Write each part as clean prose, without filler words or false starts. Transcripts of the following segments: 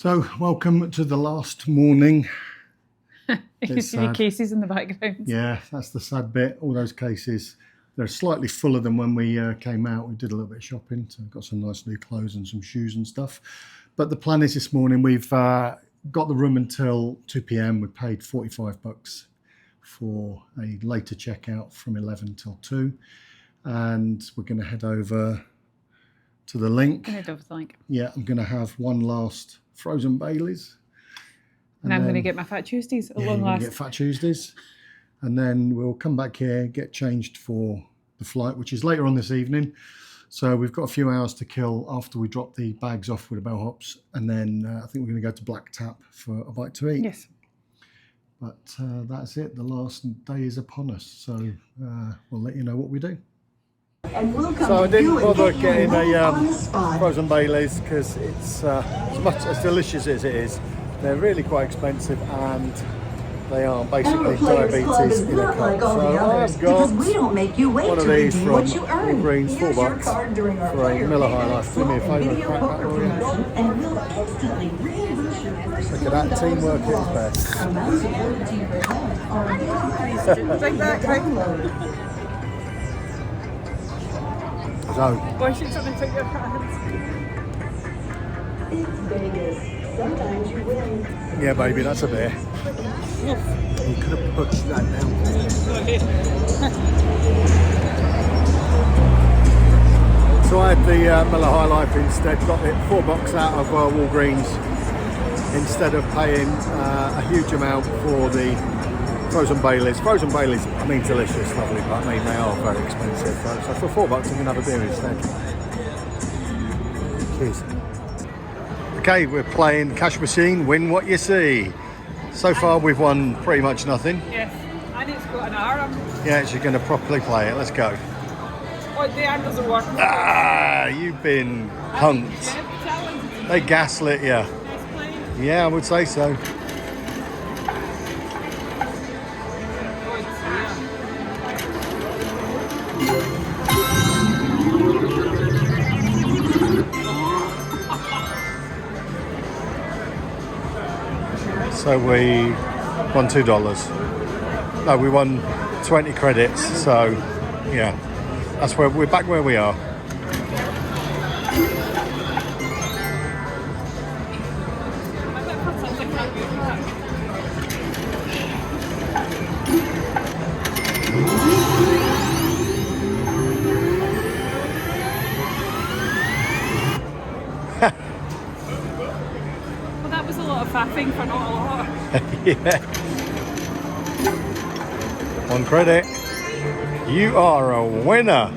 So, welcome to the last morning. You can see the cases in the background. Yeah, that's the sad bit. All those cases, they're slightly fuller than when we came out. We did a little bit of shopping, so got some nice new clothes and some shoes and stuff. But the plan is this morning, we've got the room until 2 p.m. We paid $45 for a later checkout from 11 till 2. And we're going to head over to the link. Yeah, I'm going to have one last frozen Baileys. And I'm going to get my Fat Tuesdays at long last. Get Fat Tuesdays. And then we'll come back here, get changed for the flight, which is later on this evening. So we've got a few hours to kill after we drop the bags off with the bellhops. And then I think we're going to go to Black Tap for a bite to eat. Yes. But that's it. The last day is upon us. So we'll let you know what we do. So I didn't bother getting a frozen Baileys because it's as delicious as it is. They're really quite expensive and they are basically diabetes in a cup. So I've got one of these from Walgreens, $4 for a Miller High Life. Do me a favour and crack that for you. Look at that, teamwork at its best. Take that, Craig. So, why should something take your hands? It's Vegas. Sometimes you win. Yeah, baby, that's a bear. Yes. You could have pushed that down. So I had the Miller High Life instead. Got it $4 out of Walgreens instead of paying a huge amount for the frozen Baileys. Frozen Baileys, I mean, delicious, lovely, but I mean, they are very expensive. So for $4, I'm going to have a beer instead. Cheers. Okay, we're playing Cash Machine, win what you see. So far, we've won pretty much nothing. Yes, and it's got an arm. Yeah, so you're going to properly play it. Let's go. Oh, the arm doesn't work. Ah, you've been punked. They gaslit you. Yeah, I would say so. So we won $2. No, we won 20 credits. So yeah, that's where we're back where we are. Well, that was a lot of faffing for not a lot. Yeah. One credit. You are a winner.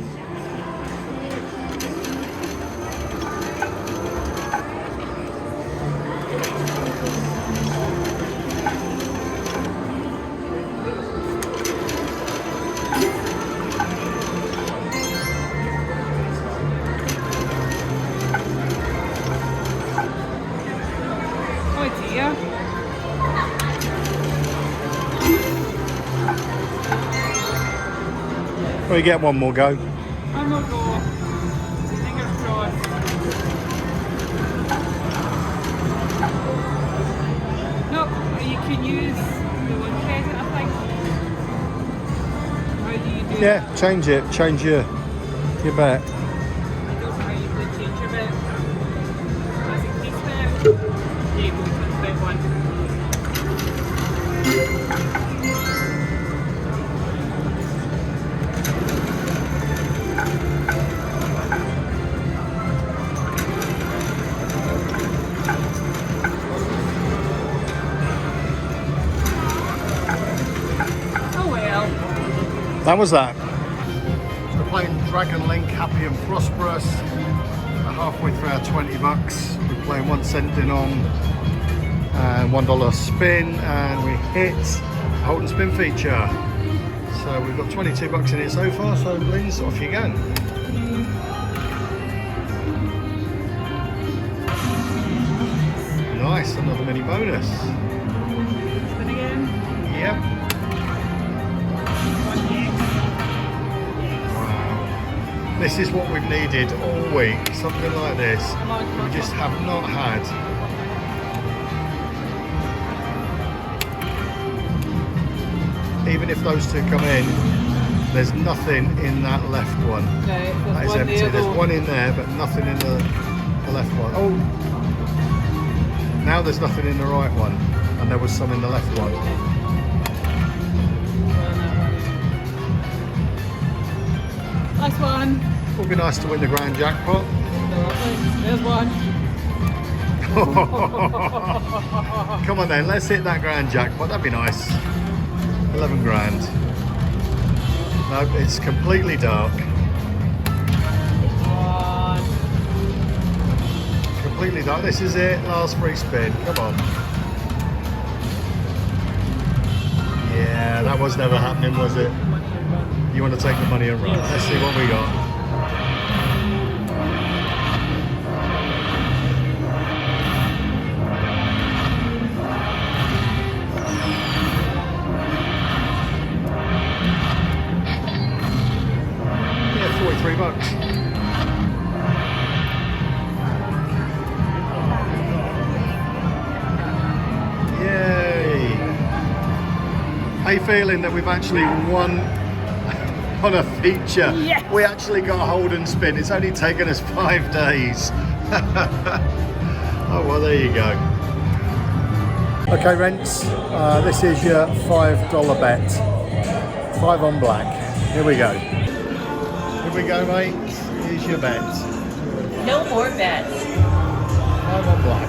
Oh dear. We get one more go. I'm not going. Fingers crossed. No, you can use the one credit, I think. How do you do Yeah, that? change it. Change your bet. I don't know how you would change your bet. As increase bet. Yeah, go to bet one. That was that. So we're playing Dragon Link, Happy and Prosperous. We're halfway through our $20. We're playing 1 cent denom and $1 spin, and we hit hold and spin feature. So we've got $22 in it so far. So Liz, off you go. Nice, another mini bonus. Spin again. Yep. Wow. This is what we've needed all week, something like this. We just have not had. even if those two come in, there's nothing in that left one. Right, That is empty. There's one in there, but nothing in the left one. Oh, now there's nothing in the right one, and there was some in the left one. Last one. It would be nice to win the grand jackpot. There's one. Come on then, let's hit that grand jackpot. That'd be nice. 11 grand. No, it's completely dark. One. Completely dark. This is it. Last free spin. Come on. Yeah, that was never happening, was it? You want to take the money and run. Let's see what we got. Yeah, $43. Yay! How you feeling that we've actually won on a feature? Yes. We actually got a hold and spin. It's only taken us 5 days. Oh well, there you go. Okay, Rents, this is your $5 bet. 5 on black. Here we go. Here we go, mate. Here's your bet. No more bets. 5 on black.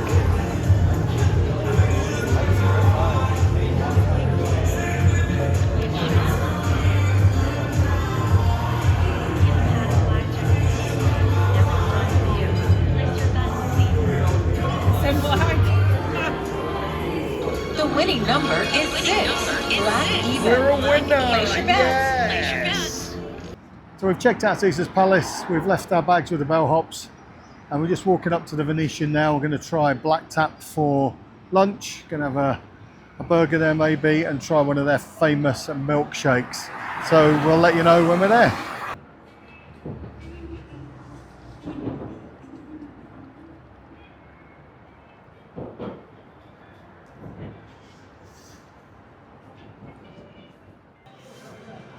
The winning number is 6. Black even. We're a winner! Place your bets. So we've checked out Caesar's Palace, we've left our bags with the bellhops, and we're just walking up to the Venetian now. We're going to try Black Tap for lunch. Going to have a burger there maybe, and try one of their famous milkshakes. So we'll let you know when we're there.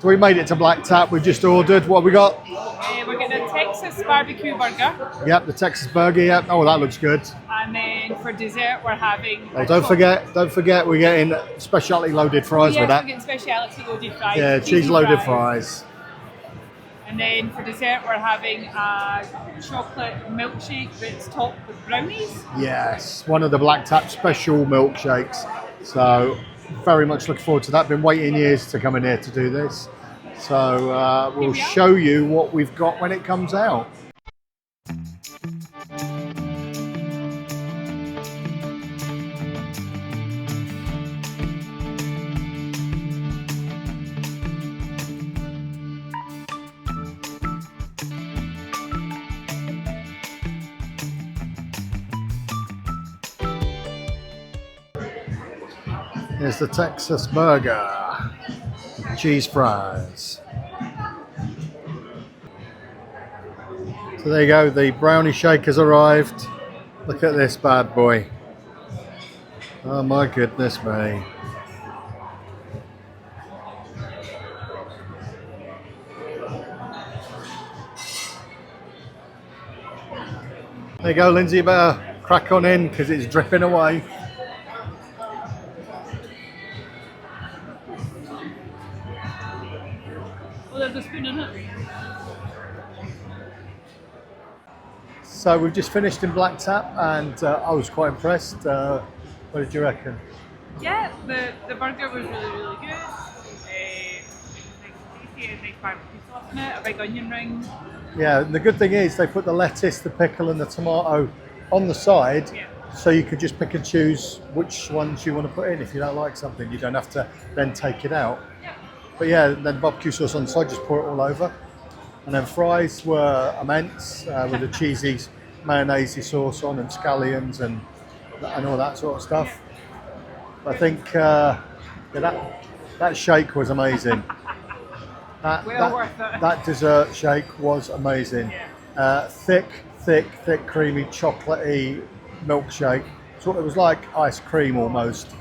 So we made it to Black Tap. We've just ordered. What have we got? We're getting a Texas barbecue burger, Yep, the Texas burger. Yep. Oh, that looks good. and then for dessert we're having. Oh, don't forget, we're getting specialty loaded fries Yes, with that. we're getting speciality loaded fries. Yeah, cheese loaded fries. And then for dessert we're having a chocolate milkshake that's topped with brownies. Yes, one of the Black Tap special milkshakes. So very much looking forward to that. Been waiting years to come in here to do this. So we'll show you what we've got when it comes out. Here's the Texas burger, cheese fries. So there you go, the brownie shake has arrived. Look at this bad boy. Oh my goodness me. There you go, Lindsay, you better crack on in because it's dripping away. Oh, there's a spoon in it. So we've just finished in Black Tap and I was quite impressed. What did you reckon? Yeah, the burger was really good. It was nice and tasty, a nice barbecue sauce in it, a big onion ring. Yeah, and the good thing is they put the lettuce, the pickle and the tomato on the side, Yeah. so you could just pick and choose which ones you want to put in. If you don't like something, you don't have to then take it out. Yeah. But yeah, then barbecue sauce on the side, just pour it all over. And then fries were immense with a cheesy mayonnaise sauce on and scallions and all that sort of stuff. I think that shake was amazing. That dessert shake was amazing. Yeah. Thick, creamy, chocolatey milkshake. So it was like ice cream almost.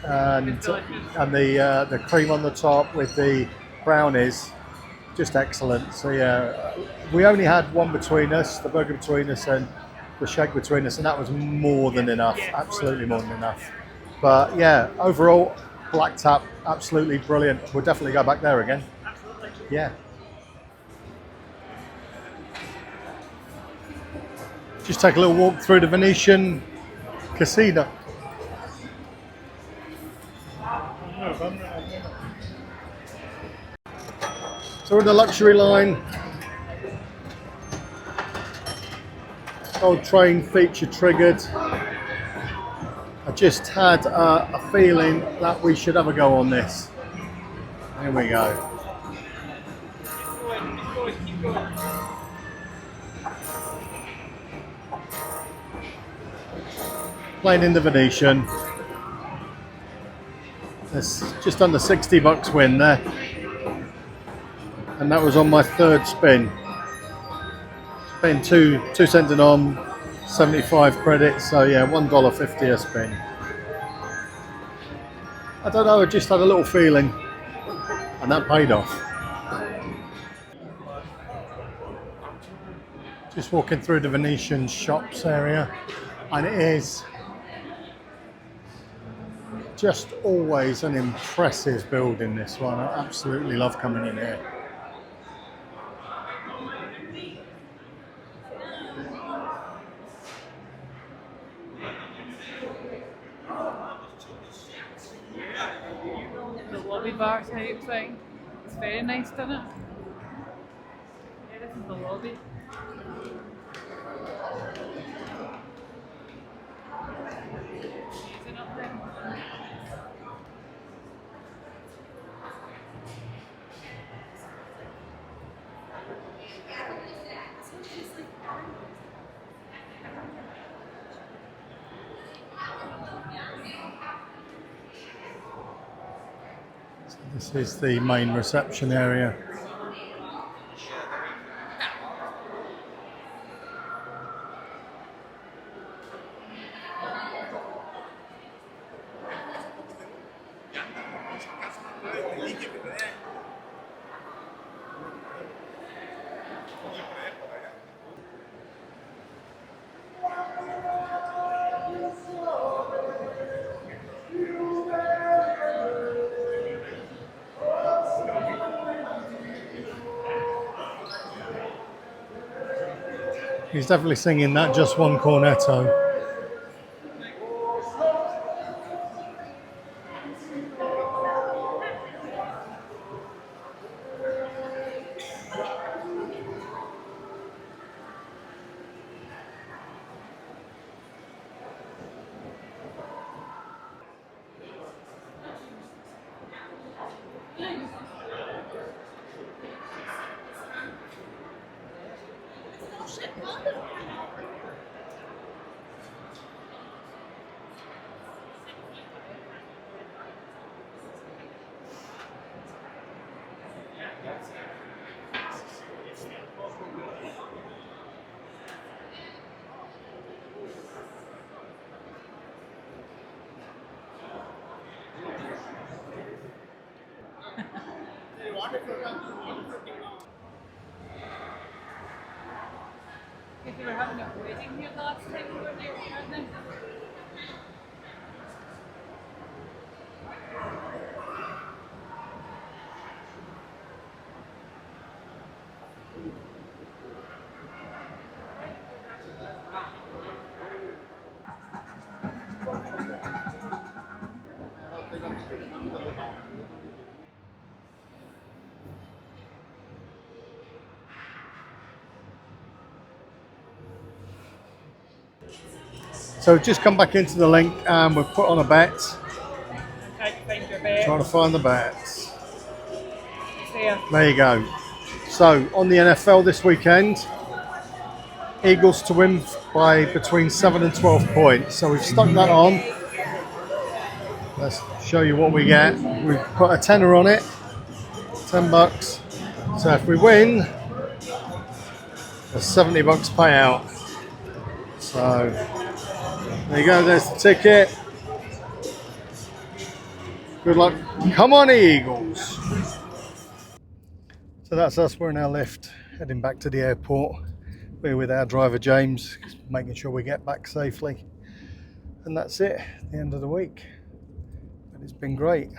and the cream on the top with the brownies, just excellent. So yeah, we only had one between us, the burger between us and the shake between us, and that was more than enough, absolutely more than enough. But yeah, overall, Black Tap, absolutely brilliant. We'll definitely go back there again. Absolutely. Yeah. Just take a little walk through the Venetian casino. So we're in the luxury line. Old train feature triggered. I just had a feeling that we should have a go on this. Here we go. Keep going. Playing in the Venetian. There's just under $60 win there. And that was on my third spin. Spent two cents on 75 credits, so yeah, $1.50 a spin. I don't know, I just had a little feeling, and that paid off. Just walking through the Venetian shops area, and it is just always an impressive building, this one. I absolutely love coming in here. The lobby bar type thing. It's very nice, doesn't it? Yeah, this is the lobby. Amazing up there. This is the main reception area. He's definitely singing that just one cornetto. If you were having a wedding here last time we were there, weren't they? So we've just come back into the link and we've put on a bet. Trying to find your bet. Trying to find the bets. It's there. There you go. So on the NFL this weekend, Eagles to win by between 7 and 12 points. So we've stuck that on. Let's show you what we get. We've put a tenner on it, $10. So if we win, a $70 payout. So there you go, there's the ticket. Good luck. Come on, Eagles. So that's us. We're in our lift heading back to the airport. We're with our driver James, making sure we get back safely. And that's it, the end of the week. But it's been great.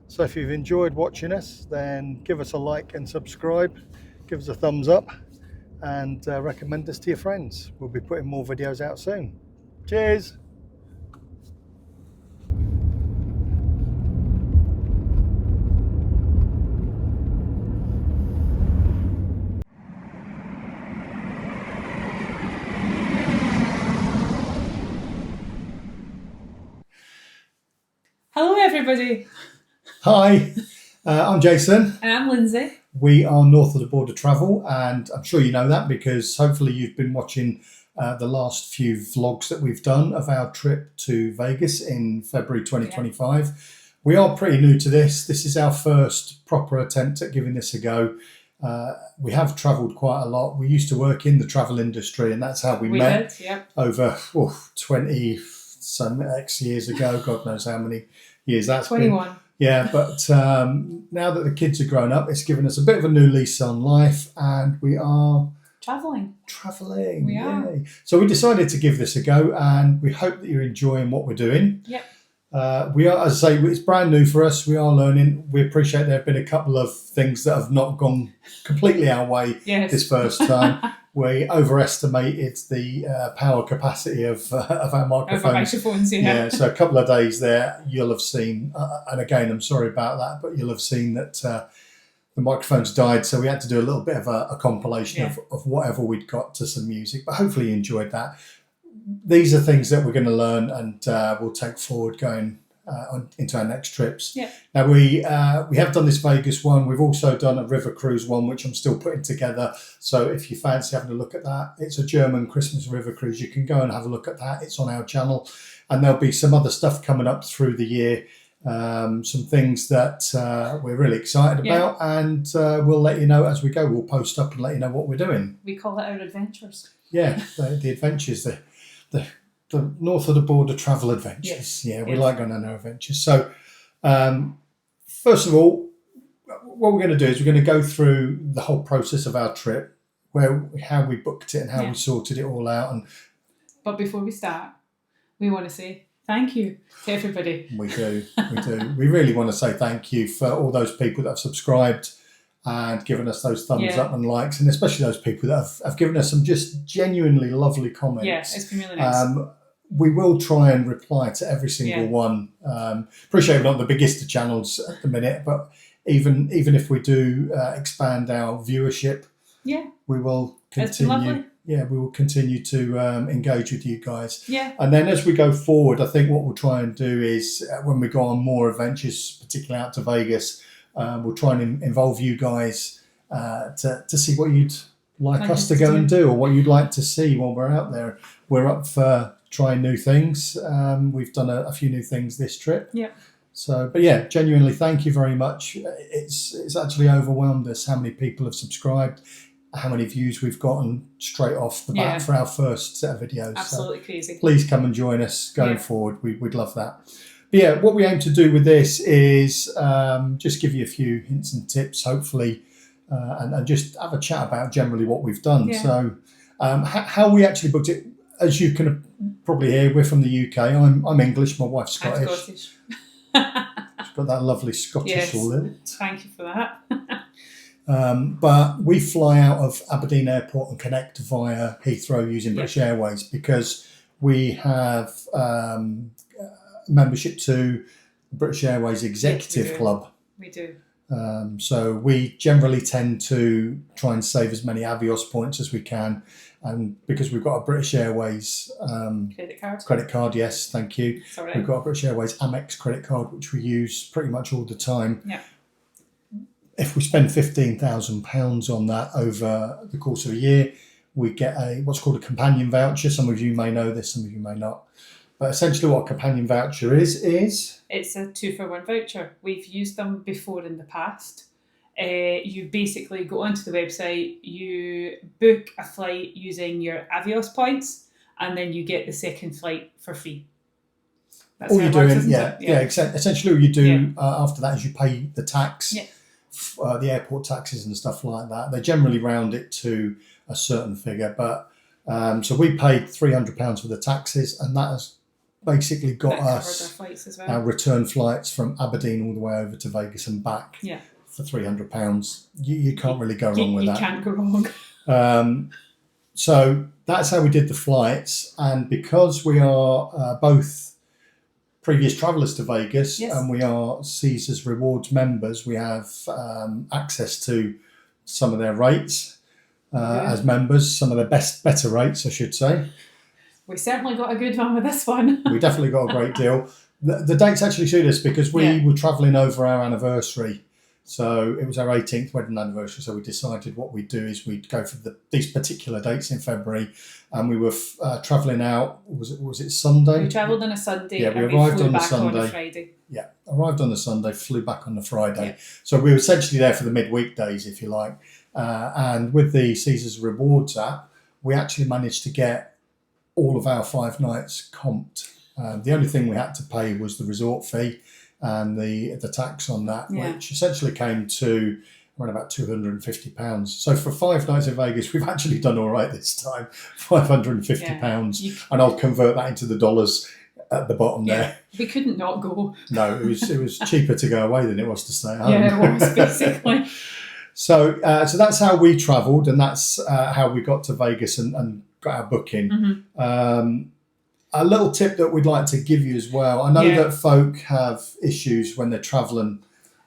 So if you've enjoyed watching us, then give us a like and subscribe. Give us a thumbs up and recommend us to your friends. We'll be putting more videos out soon. Cheers. Hello, everybody. Hi, I'm Jason. And I'm Lindsay. We are North of the Border Travel, and I'm sure you know that because hopefully you've been watching the last few vlogs that we've done of our trip to Vegas in February 2025. Yeah. We are pretty new to this. This is our first proper attempt at giving this a go. We have travelled quite a lot. We used to work in the travel industry, and that's how we met over 20 some X years ago. God knows how many years that's 21. Been. Yeah, but now that the kids are grown up, it's given us a bit of a new lease on life, and we are travelling. We are. Yay. So we decided to give this a go, and we hope that you're enjoying what we're doing. Yep. We are, as I say, it's brand new for us. We are learning. We appreciate there have been a couple of things that have not gone completely our way this first time. We overestimated the power capacity of our microphones. Yeah, so a couple of days there, you'll have seen, and again, I'm sorry about that, but you'll have seen that the microphones died, so we had to do a little bit of a compilation of whatever we'd got to some music, but hopefully you enjoyed that. These are things that we're going to learn and we'll take forward going into our next trips. Yeah. Now we have done this Vegas one. We've also done a river cruise one, which I'm still putting together. So if you fancy having a look at that, it's a German Christmas river cruise. You can go and have a look at that. It's on our channel, and there'll be some other stuff coming up through the year. Some things that we're really excited about, and we'll let you know as we go. We'll post up and let you know what we're doing. We call it our adventures. Yeah, the adventures, the North of the Border travel adventures. Yes. Yeah, we like going on our adventures. So, first of all, what we're going to do is we're going to go through the whole process of our trip, how we booked it and how we sorted it all out. But before we start, we want to say thank you to everybody. We do. We really want to say thank you for all those people that have subscribed and given us those thumbs up and likes, and especially those people that have given us some just genuinely lovely comments. Yeah, it's been really nice. We will try and reply to every single one. Appreciate we're not the biggest of channels at the minute, but even if we do expand our viewership, we will continue. Yeah, we will continue to engage with you guys. Yeah. And then as we go forward, I think what we'll try and do is when we go on more adventures, particularly out to Vegas, we'll try and involve you guys to see what you'd like us to go and do, or what you'd like to see while we're out there. We're up for trying new things. We've done a few new things this trip. Yeah. So, but yeah, genuinely, thank you very much. It's actually overwhelmed us how many people have subscribed, how many views we've gotten straight off the bat for our first set of videos. Absolutely crazy. Please come and join us going forward. We'd love that. But yeah, what we aim to do with this is just give you a few hints and tips, hopefully, and just have a chat about generally what we've done. Yeah. So how we actually booked it, as you can probably hear, we're from the UK. I'm English, my wife's Scottish. I'm Scottish. She's got that lovely Scottish lilt. Thank you for that. But we fly out of Aberdeen Airport and connect via Heathrow using British Airways because we have membership to British Airways Executive Club. We do. So we generally tend to try and save as many Avios points as we can, and because we've got a British Airways credit card, yes, thank you. Sorry. We've got a British Airways Amex credit card which we use pretty much all the time. Yeah. If we spend £15,000 on that over the course of a year, we get what's called a companion voucher. Some of you may know this, some of you may not. But essentially what a companion voucher is... It's a 2-for-1 voucher. We've used them before in the past. You basically go onto the website, you book a flight using your Avios points, and then you get the second flight for free. That's all how you're it works, doing, isn't yeah, it? yeah, essentially all you do after that is you pay the tax, Yeah. the airport taxes and stuff like that. They generally round it to a certain figure, but so we paid £300 for the taxes, and that has basically got That covered our us flights as well. our return flights from Aberdeen all the way over to Vegas and back for £300. You can't really go wrong with that. You can't go wrong. So that's how we did the flights, and because we are both previous travellers to Vegas and we are Caesars Rewards members, we have access to some of their rates as members, some of their better rates, I should say. We certainly got a good one with this one. We definitely got a great deal. The dates actually suit us because we were travelling over our anniversary. So it was our 18th wedding anniversary. So we decided what we'd do is we'd go for these particular dates in February, and we were travelling out. Was it Sunday? We travelled on a Sunday. Yeah, we and arrived flew on the back Sunday. on a Friday. Yeah, arrived on the Sunday, flew back on the Friday. Yeah. So we were essentially there for the midweek days, if you like. And with the Caesars Rewards app, we actually managed to get all of our 5 nights comped. The only thing we had to pay was the resort fee and the tax on that, which essentially came to around about £250. So for 5 nights in Vegas, we've actually done all right this time, £550, and I'll convert that into the dollars at the bottom there. We couldn't not go. No, it was cheaper to go away than it was to stay at home. Yeah, it was basically. So that's how we travelled, and that's how we got to Vegas and got our booking. A little tip that we'd like to give you as well. I know that folk have issues when they're travelling,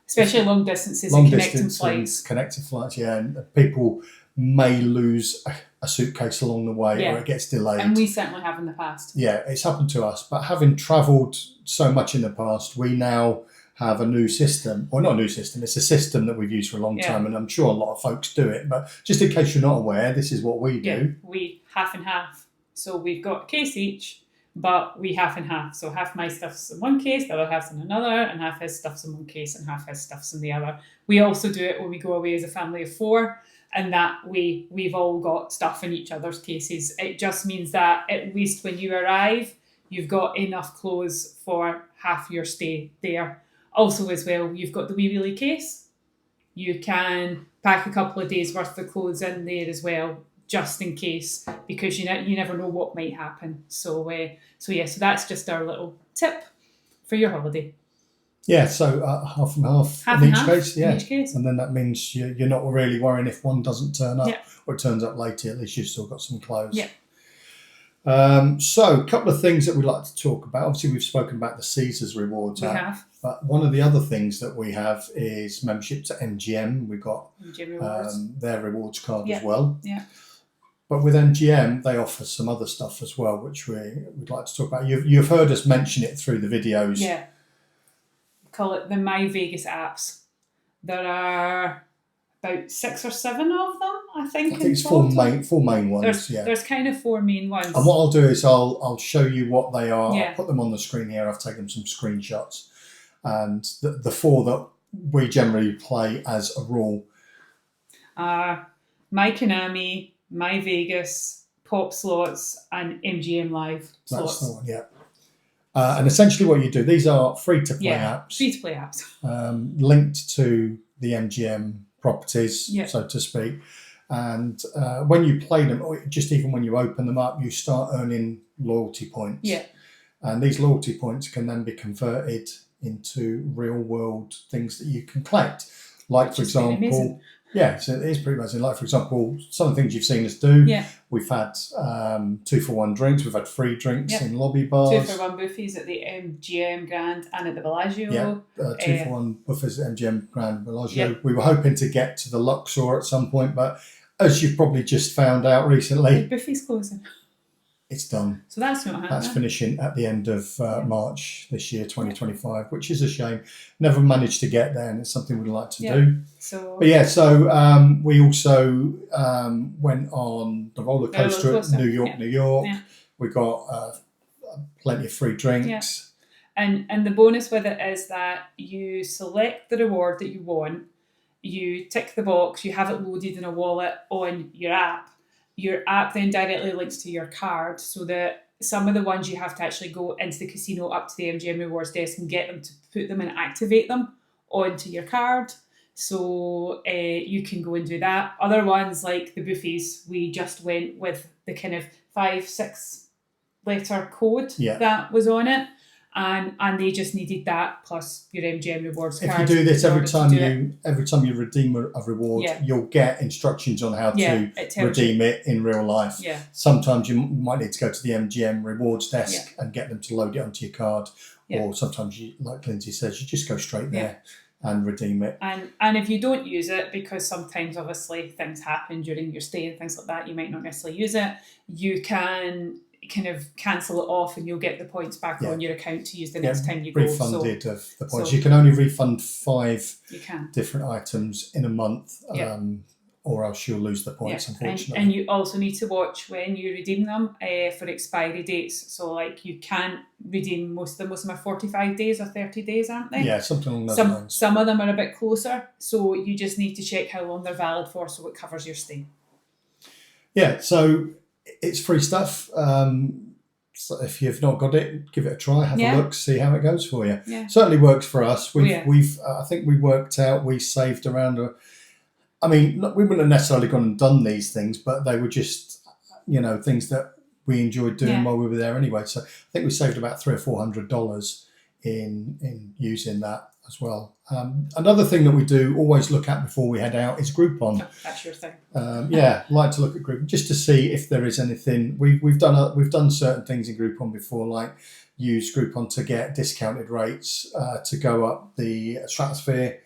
especially long distances and connecting flights. Connected flights, and people may lose a suitcase along the way or it gets delayed. And we certainly have in the past. Yeah, it's happened to us. But having travelled so much in the past, we now have a new system. Or not a new system, it's a system that we've used for a long time, and I'm sure a lot of folks do it. But just in case you're not aware, this is what we do. Yeah, we half and half. So we've got a case each, but we half and half. So half my stuff's in one case, the other half's in another, and half his stuff's in one case and half his stuff's in the other. We also do it when we go away as a family of 4, and that way we've all got stuff in each other's cases. It just means that at least when you arrive, you've got enough clothes for half your stay there. Also as well, you've got the wee wheelie case. You can pack a couple of days worth of clothes in there as well, just in case, because you never know what might happen. So that's just our little tip for your holiday. Yeah, so half and half in each case. Yeah, in each case. And then that means you're not really worrying if one doesn't turn up or it turns up later. At least you've still got some clothes. Yeah. So a couple of things that we'd like to talk about. Obviously, we've spoken about the Caesars Rewards app. have. But one of the other things that we have is membership to MGM. We've got MGM Rewards. Their rewards card as well. Yeah. But with MGM, they offer some other stuff as well, which we'd like to talk about. You've heard us mention it through the videos. Yeah. Call it the MyVegas apps. There are about 6 or 7 of them, I think. I think it's four main ones. There's kind of 4 main ones. And what I'll do is I'll show you what they are. Yeah. I'll put them on the screen here. I've taken some screenshots. And the 4 that we generally play as a rule are My Konami, MyVegas, Pop Slots, and MGM Live slots. That's the one, yeah. And essentially what you do, these are free-to-play apps. Free-to-play apps. Linked to the MGM properties, so to speak. And when you play them, or just even when you open them up, you start earning loyalty points. Yeah. And these loyalty points can then be converted into real-world things that you can collect. Like, for example... Yeah, so it is pretty amazing. Like, for example, some of the things you've seen us do. Yeah. We've had 2-for-1 drinks. We've had free drinks in lobby bars. 2-for-1 buffets at the MGM Grand and at the Bellagio. Yeah, 2-for-1 buffets at MGM Grand Bellagio. We were hoping to get to the Luxor at some point, but as you've probably just found out recently... The buffet's closing. It's done. So that's not happening. That's finishing at the end of March this year, 2025, which is a shame. Never managed to get there, and it's something we'd like to do. So we also went on the roller coaster at New York, New York. Yeah. We got plenty of free drinks. Yeah. And the bonus with it is that you select the reward that you want, you tick the box, you have it loaded in a wallet on your app. Your app then directly links to your card so that some of the ones you have to actually go into the casino up to the MGM rewards desk and get them to put them and activate them onto your card. So you can go and do that. Other ones like the buffets, we just went with the kind of 5-6 letter code that was on it. And they just needed that plus your MGM rewards card. If you do this every time you redeem a reward, you'll get instructions on how to redeem it in real life. Yeah. Sometimes you might need to go to the MGM rewards desk and get them to load it onto your card. Yeah. Or sometimes, like Lindsay says, you just go straight there and redeem it. And if you don't use it, because sometimes obviously things happen during your stay and things like that, you might not necessarily use it, you can kind of cancel it off and you'll get the points back on your account to use the next time you go. Refunded of the points. You can only refund 5 different items in a month, or else you'll lose the points, unfortunately. And you also need to watch when you redeem them for expiry dates. So like you can't redeem most of them are 45 days or 30 days, aren't they? Yeah, something along those lines. Some of them are a bit closer, so you just need to check how long they're valid for so it covers your stay. Yeah, so it's free stuff. So if you've not got it, give it a try, have a look, see how it goes for you. Yeah. Certainly works for us. We've I think we worked out we saved around we wouldn't have necessarily gone and done these things, but they were just things that we enjoyed doing while we were there anyway. So I think we saved about $300 or $400 in using that as well. Another thing that we do always look at before we head out is Groupon. Oh, that's your thing. Like to look at Groupon just to see if there is anything. We've done certain things in Groupon before, like use Groupon to get discounted rates to go up the Stratosphere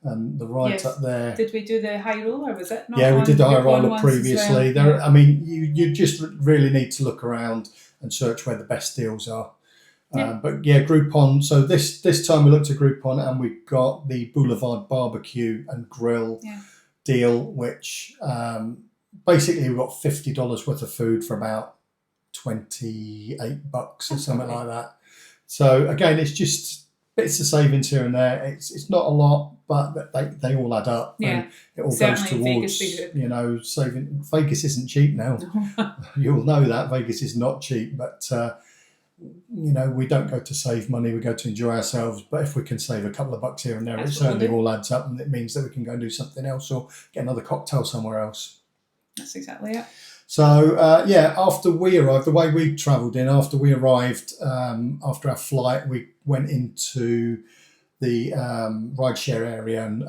and the ride up there. Did we do the high roller? Was it? We did the high roller previously. Well. You just really need to look around and search where the best deals are. But Groupon. So this time we looked at Groupon and we got the Boulevard Barbecue and Grill deal, which basically we got $50 worth of food for about $28 or something like that. So again, it's just bits of savings here and there. It's not a lot, but they all add up. Yeah, and it all certainly goes towards saving. Vegas isn't cheap now. You'll know that Vegas is not cheap, but. We don't go to save money, we go to enjoy ourselves. But if we can save a couple of bucks here and there, it certainly all adds up, and it means that we can go and do something else or get another cocktail somewhere else. That's exactly it. So, after we arrived, the way we travelled in, after we arrived, after our flight, we went into the rideshare area and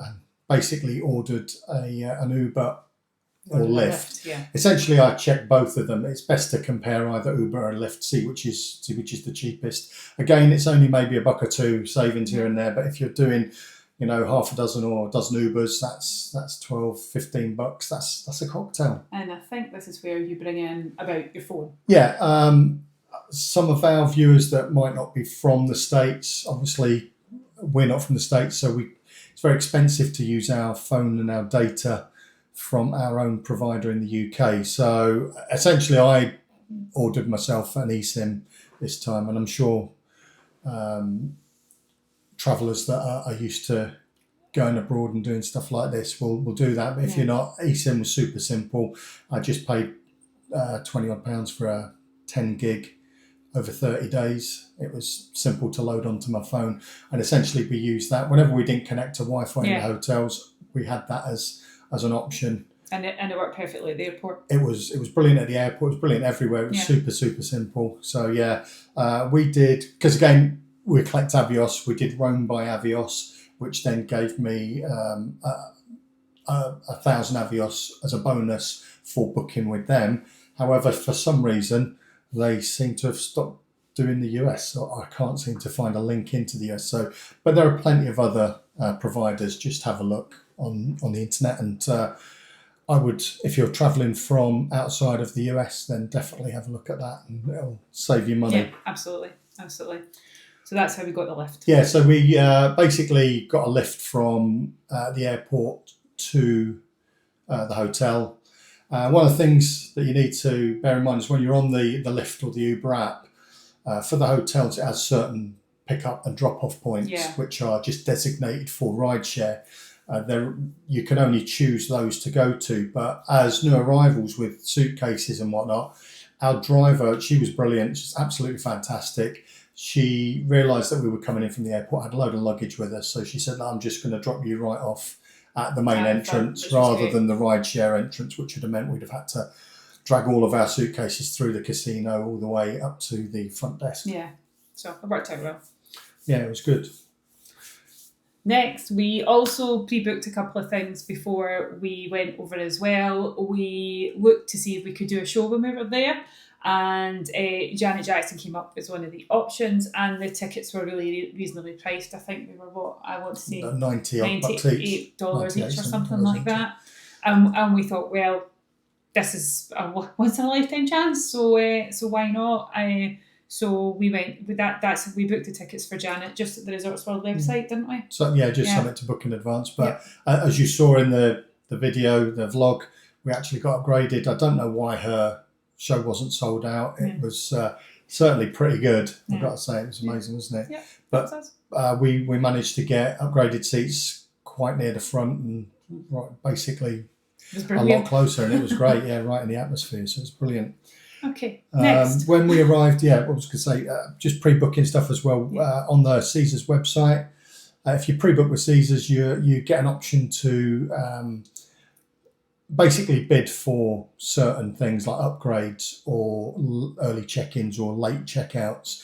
basically ordered an Uber or Lyft. Essentially, I checked both of them. It's best to compare either Uber or Lyft, see which is the cheapest. Again, it's only maybe $1 or $2 savings here and there, but if you're doing, half a dozen or a dozen Ubers, that's $12-15. That's a cocktail. And I think this is where you bring in about your phone. Yeah, some of our viewers that might not be from the States, obviously, we're not from the States, so it's very expensive to use our phone and our data from our own provider in the UK. So essentially I ordered myself an eSIM this time, and I'm sure travellers that are used to going abroad and doing stuff like this will do that. But if you're not, eSIM was super simple. I just paid £20 for a 10 gig over 30 days. It was simple to load onto my phone, and essentially we used that whenever we didn't connect to Wi-Fi in the hotels. We had that as an option, and it worked perfectly at the airport. It was brilliant at the airport. It was brilliant everywhere. It was super simple. So we did, because again we collect Avios. We did Roam by Avios, which then gave me 1,000 Avios as a bonus for booking with them. However, for some reason they seem to have stopped doing the US. So I can't seem to find a link into the US. So, but there are plenty of other providers. Just have a look on the internet, and I would, if you're travelling from outside of the US, then definitely have a look at that, and it'll save you money. Yeah, absolutely. So that's how we got the lift. Yeah, so we basically got a lift from the airport to the hotel. One of the things that you need to bear in mind is when you're on the Lyft or the Uber app, for the hotels, it has certain pick-up and drop-off points, which are just designated for rideshare. You can only choose those to go to, but as new arrivals with suitcases and whatnot, Our driver, she was brilliant. She's absolutely fantastic. She realised that we were coming in from the airport, had a load of luggage with us. So she said, I'm just going to drop you right off at the main entrance rather than the ride share entrance, which would have meant we'd have had to drag all of our suitcases through the casino all the way up to the front desk. Yeah, so it worked out well. Yeah, it was good. Next, we also pre-booked a couple of things before we went over as well. We looked to see if we could do a show when we were there, and Janet Jackson came up as one of the options, and the tickets were really reasonably priced. I think they were $98 each or something like that. And we thought, well, this is a once in a lifetime chance, so why not? So we went with that. We booked the tickets for Janet just at the Resorts World website, didn't we? So something to book in advance. But as you saw in the video, the vlog, we actually got upgraded. I don't know why her show wasn't sold out. It was certainly pretty good. I've got to say, it was amazing, wasn't it? Yeah. But we managed to get upgraded seats quite near the front and basically a lot closer, and it was great. Yeah, right in the atmosphere. So it was brilliant. Okay, next. When we arrived, what I was going to say, just pre-booking stuff as well on the Caesars website. If you pre-book with Caesars, you get an option to basically bid for certain things like upgrades or early check-ins or late checkouts.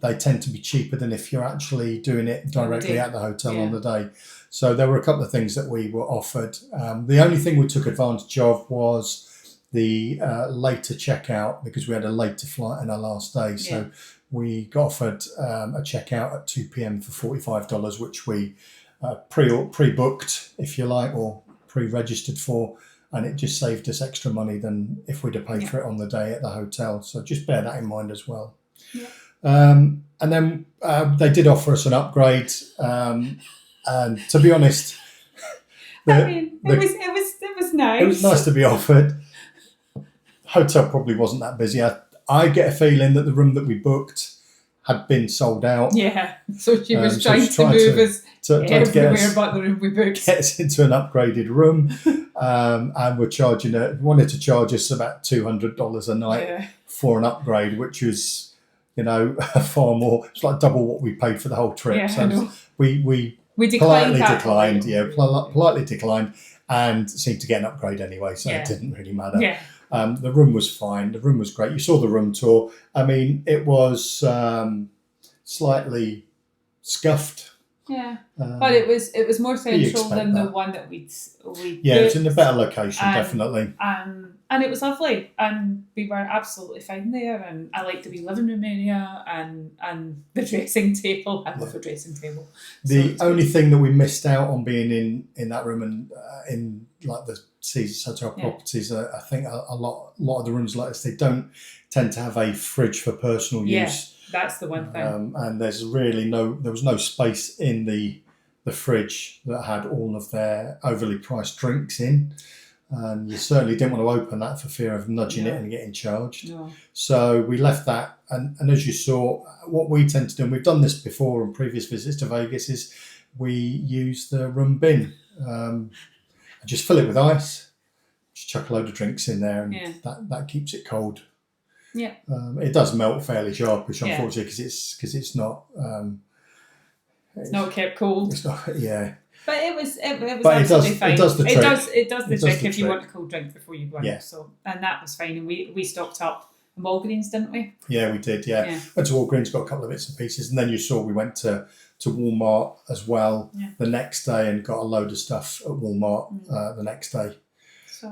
They tend to be cheaper than if you're actually doing it directly at the hotel on the day. So there were a couple of things that we were offered. The only thing we took advantage of was the later checkout, because we had a later flight in our last day. So we got offered a checkout at 2 p.m. for $45, which we pre-booked, if you like, or pre-registered for, and it just saved us extra money than if we'd have paid for it on the day at the hotel. So just bear that in mind as well. Yeah. And then they did offer us an upgrade, and to be honest, it was nice. It was nice to be offered. Hotel probably wasn't that busy. I get a feeling that the room that we booked had been sold out. Yeah, so she was trying to move us everywhere but the room we booked. Get us into an upgraded room, and wanted to charge us about $200 a night for an upgrade, which was, far more. It's like double what we paid for the whole trip. So we politely declined. Politely declined, and seemed to get an upgrade anyway. So it didn't really matter. Yeah. The room was fine. The room was great. You saw the room tour. I mean, it was slightly scuffed. Yeah, but it was more central than the one that we it's in a better location, definitely. And it was lovely, and we were absolutely fine there. And I liked the wee living room area and the dressing table. I love the dressing table. The only thing that we missed out on being in that room and in like the Caesars Hotel properties, I think a lot of the rooms like this, they don't tend to have a fridge for personal use. That's the one thing. And there was no space in the fridge that had all of their overly priced drinks in. And you certainly didn't want to open that for fear of nudging it and getting charged. No. So we left that. And as you saw, what we tend to do, and we've done this before on previous visits to Vegas, is we use the room bin. And just fill it with ice, just chuck a load of drinks in there, and that keeps it cold. Yeah. It does melt fairly sharpish, unfortunately, because it's not. It's not kept cold. It's not. Yeah. But it was absolutely fine. It does the trick. It does the trick if you want a cold drink before you go in. So, and that was fine. And we stocked up at Walgreens, didn't we? Yeah, we did. Yeah. Went to Walgreens, got a couple of bits and pieces, and then you saw we went to Walmart as well the next day and got a load of stuff at Walmart the next day.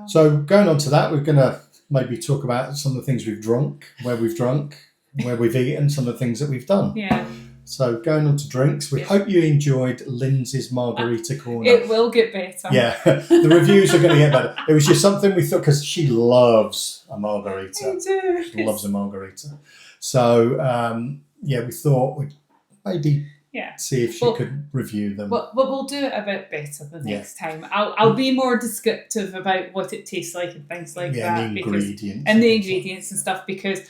So going on to that, we're going to maybe talk about some of the things we've drunk, where we've eaten, some of the things that we've done. Yeah. So going on to drinks, we hope you enjoyed Lindsay's Margarita Corner. It will get better. Yeah, the reviews are going to get better. It was just something we thought, because she loves a margarita. I do. She loves a margarita. So, we thought we'd maybe see if she could review them. But we'll do it a bit better the next time. I'll be more descriptive about what it tastes like and things like that. And the ingredients. And the ingredients and stuff, because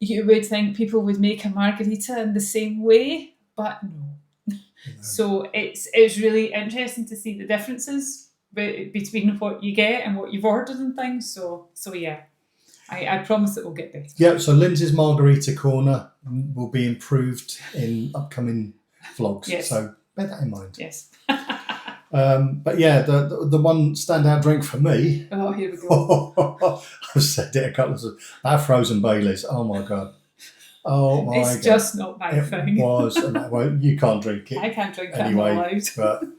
you would think people would make a margarita in the same way, but no. So it's really interesting to see the differences between what you get and what you've ordered and things. So yeah. I promise it will get better. Yeah, so Lindsay's Margarita Corner will be improved in upcoming vlogs. Yes. So bear that in mind. Yes. But yeah, the one standout drink for me, Oh, here we go. I've said it a couple of times, that frozen Baileys. Oh my God. Oh my God. It's just not my thing. It was. Well, you can't drink it. I can't drink that, anyway, I'm not allowed.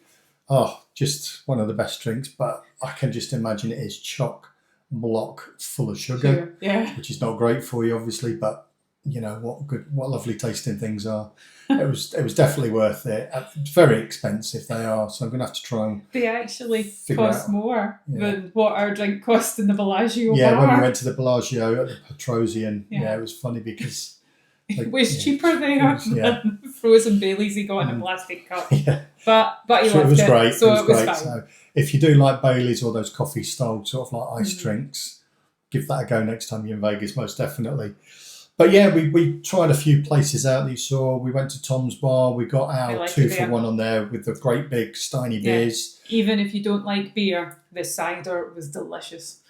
But just one of the best drinks. But I can just imagine it is chock block full of sugar, Sure. Yeah. which is not great for you, obviously. But you know what lovely tasting things are. It was definitely worth it. It's very expensive they are, so I'm gonna have to try and. They actually Figure cost out. more Yeah. than what our drink cost in the Bellagio Yeah, bar. when we went to the Bellagio at the Petrosian, Yeah. it was funny because It was cheaper there Yeah. than frozen Baileys he got in a plastic cup. yeah, But he so it loved was it, great. so it was great. fine. So if you do like Baileys or those coffee style sort of like ice Mm. drinks, give that a go next time you're in Vegas, most definitely. But yeah, we tried a few places out that you saw. We went to Tom's Bar. We got I our like 2 it for there. 1 on there with the great big Steiny Yeah. beers. Even if you don't like beer, the cider was delicious.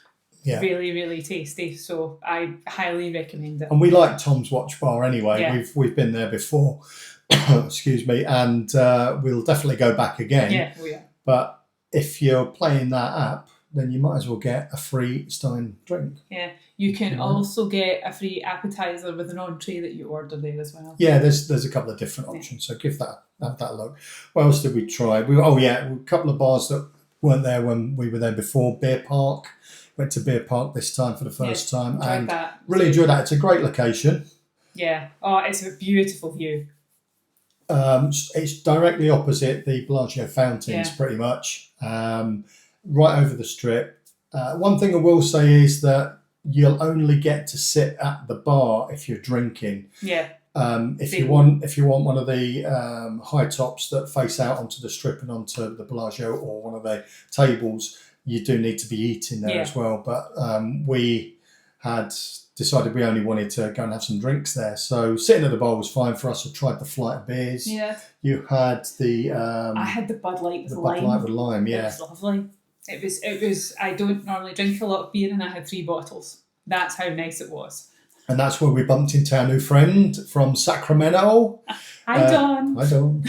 Yeah. Really, really tasty. So I highly recommend it. And we like Tom's Watch Bar anyway. Yeah. We've been there before. Excuse me. And we'll definitely go back again. Yeah, oh yeah. But if you're playing that app, then you might as well get a free Stein drink. Yeah. You can Yeah. also get a free appetizer with an entree that you order there as well. Yeah, there's a couple of different options. So have that a look. What else did we try? A couple of bars that weren't there when we were there before. Beer Park. Went to Beer Park this time for the first time. Enjoyed And that. really enjoyed that. It's a great location. Yeah. Oh, it's a beautiful view. It's directly opposite the Bellagio fountains, Yeah. pretty much, right over the strip. One thing I will say is that you'll only get to sit at the bar if you're drinking. Yeah. If you want one of the high tops that face out onto the strip and onto the Bellagio, or one of the tables, you do need to be eating there Yeah. as well. But we had decided we only wanted to go and have some drinks there. So sitting at the bar was fine for us. I tried the flight of beers. Yeah. You had the I had the Bud Light with the lime. Bud Light with lime, It yeah. was lovely. It was. I don't normally drink a lot of beer, and I had 3 bottles. That's how nice it was. And that's where we bumped into our new friend from Sacramento. Hi, Dawn. I don't.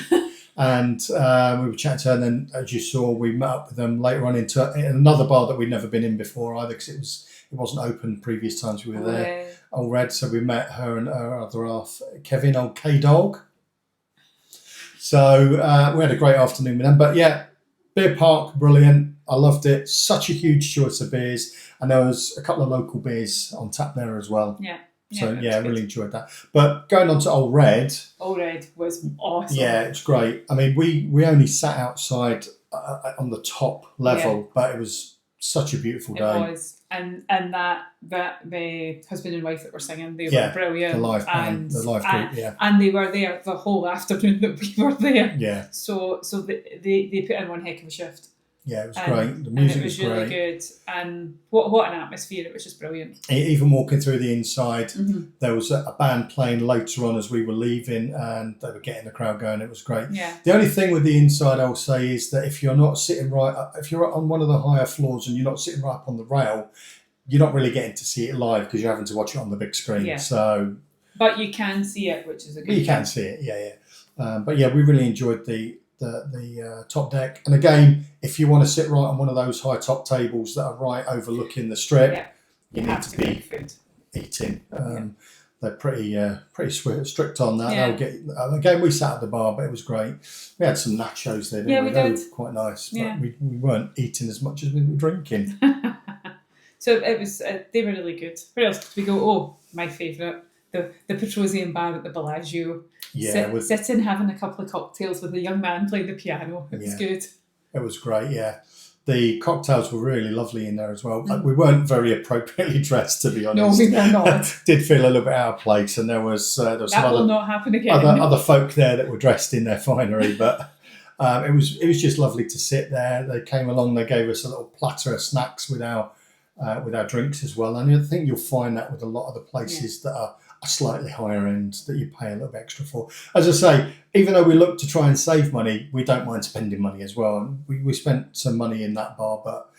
And we were chatting to her, and then, as you saw, we met up with them later on in another bar that we'd never been in before either, because it wasn't open previous times we were there. Old Red, so we met her and her other half, Kevin, old K-Dog. So we had a great afternoon with them. But yeah, Beer Park, brilliant. I loved it. Such a huge choice of beers. And there was a couple of local beers on tap there as well. Yeah. So it was yeah, good. really enjoyed that. But going on to Old Red, Old Red was awesome. yeah, it's great. I mean, we only sat outside on the top level, but it was such a beautiful It day. was. And that the husband and wife that were singing, they Yeah, were brilliant. The live band, the live group, yeah. And they were there the whole afternoon that we were there. Yeah, So they put in one heck of a shift. yeah, it was And- great. The and music it was was really great. good. And what an atmosphere. It was just brilliant. Even walking through the inside, Mm-hmm. there was a band playing later on as we were leaving, and they were getting the crowd going. It was great. Yeah. The only thing with the inside, I'll say, is that if you're not sitting if you're on one of the higher floors and you're not sitting right up on the rail, you're not really getting to see it live because you're having to watch it on the big screen. Yeah. So But you can see it, which is a good you can see it, yeah. But yeah, we really enjoyed the top deck. And again, if you want to sit right on one of those high top tables that are right overlooking the strip, Yeah. you You need have to to be get food. eating. They're pretty strict on that. Yeah. They'll get again. We sat at the bar, but it was great. We had some nachos there. Didn't Yeah, we? we They did. were quite nice, Yeah. but we weren't eating as much as we were drinking. So it was. They were really good. Where else did we go? Oh, my favourite, the Petrosian bar at the Bellagio. Yeah, Sitting having a couple of cocktails with a young man playing the piano. It was Yeah. good. it was great. Yeah, the cocktails were really lovely in there as well. We weren't very appropriately dressed, to be No, honest. we were not. Did feel a little bit out of place, and there was some That will other not happen again. other folk there that were dressed in their finery, but it was just lovely to sit there. They came along, they gave us a little platter of snacks with our drinks as well. And I think you'll find that with a lot of the places that are slightly higher end that you pay a little bit extra for. As I say, even though we look to try and save money, we don't mind spending money as well. And we spent some money in that bar, but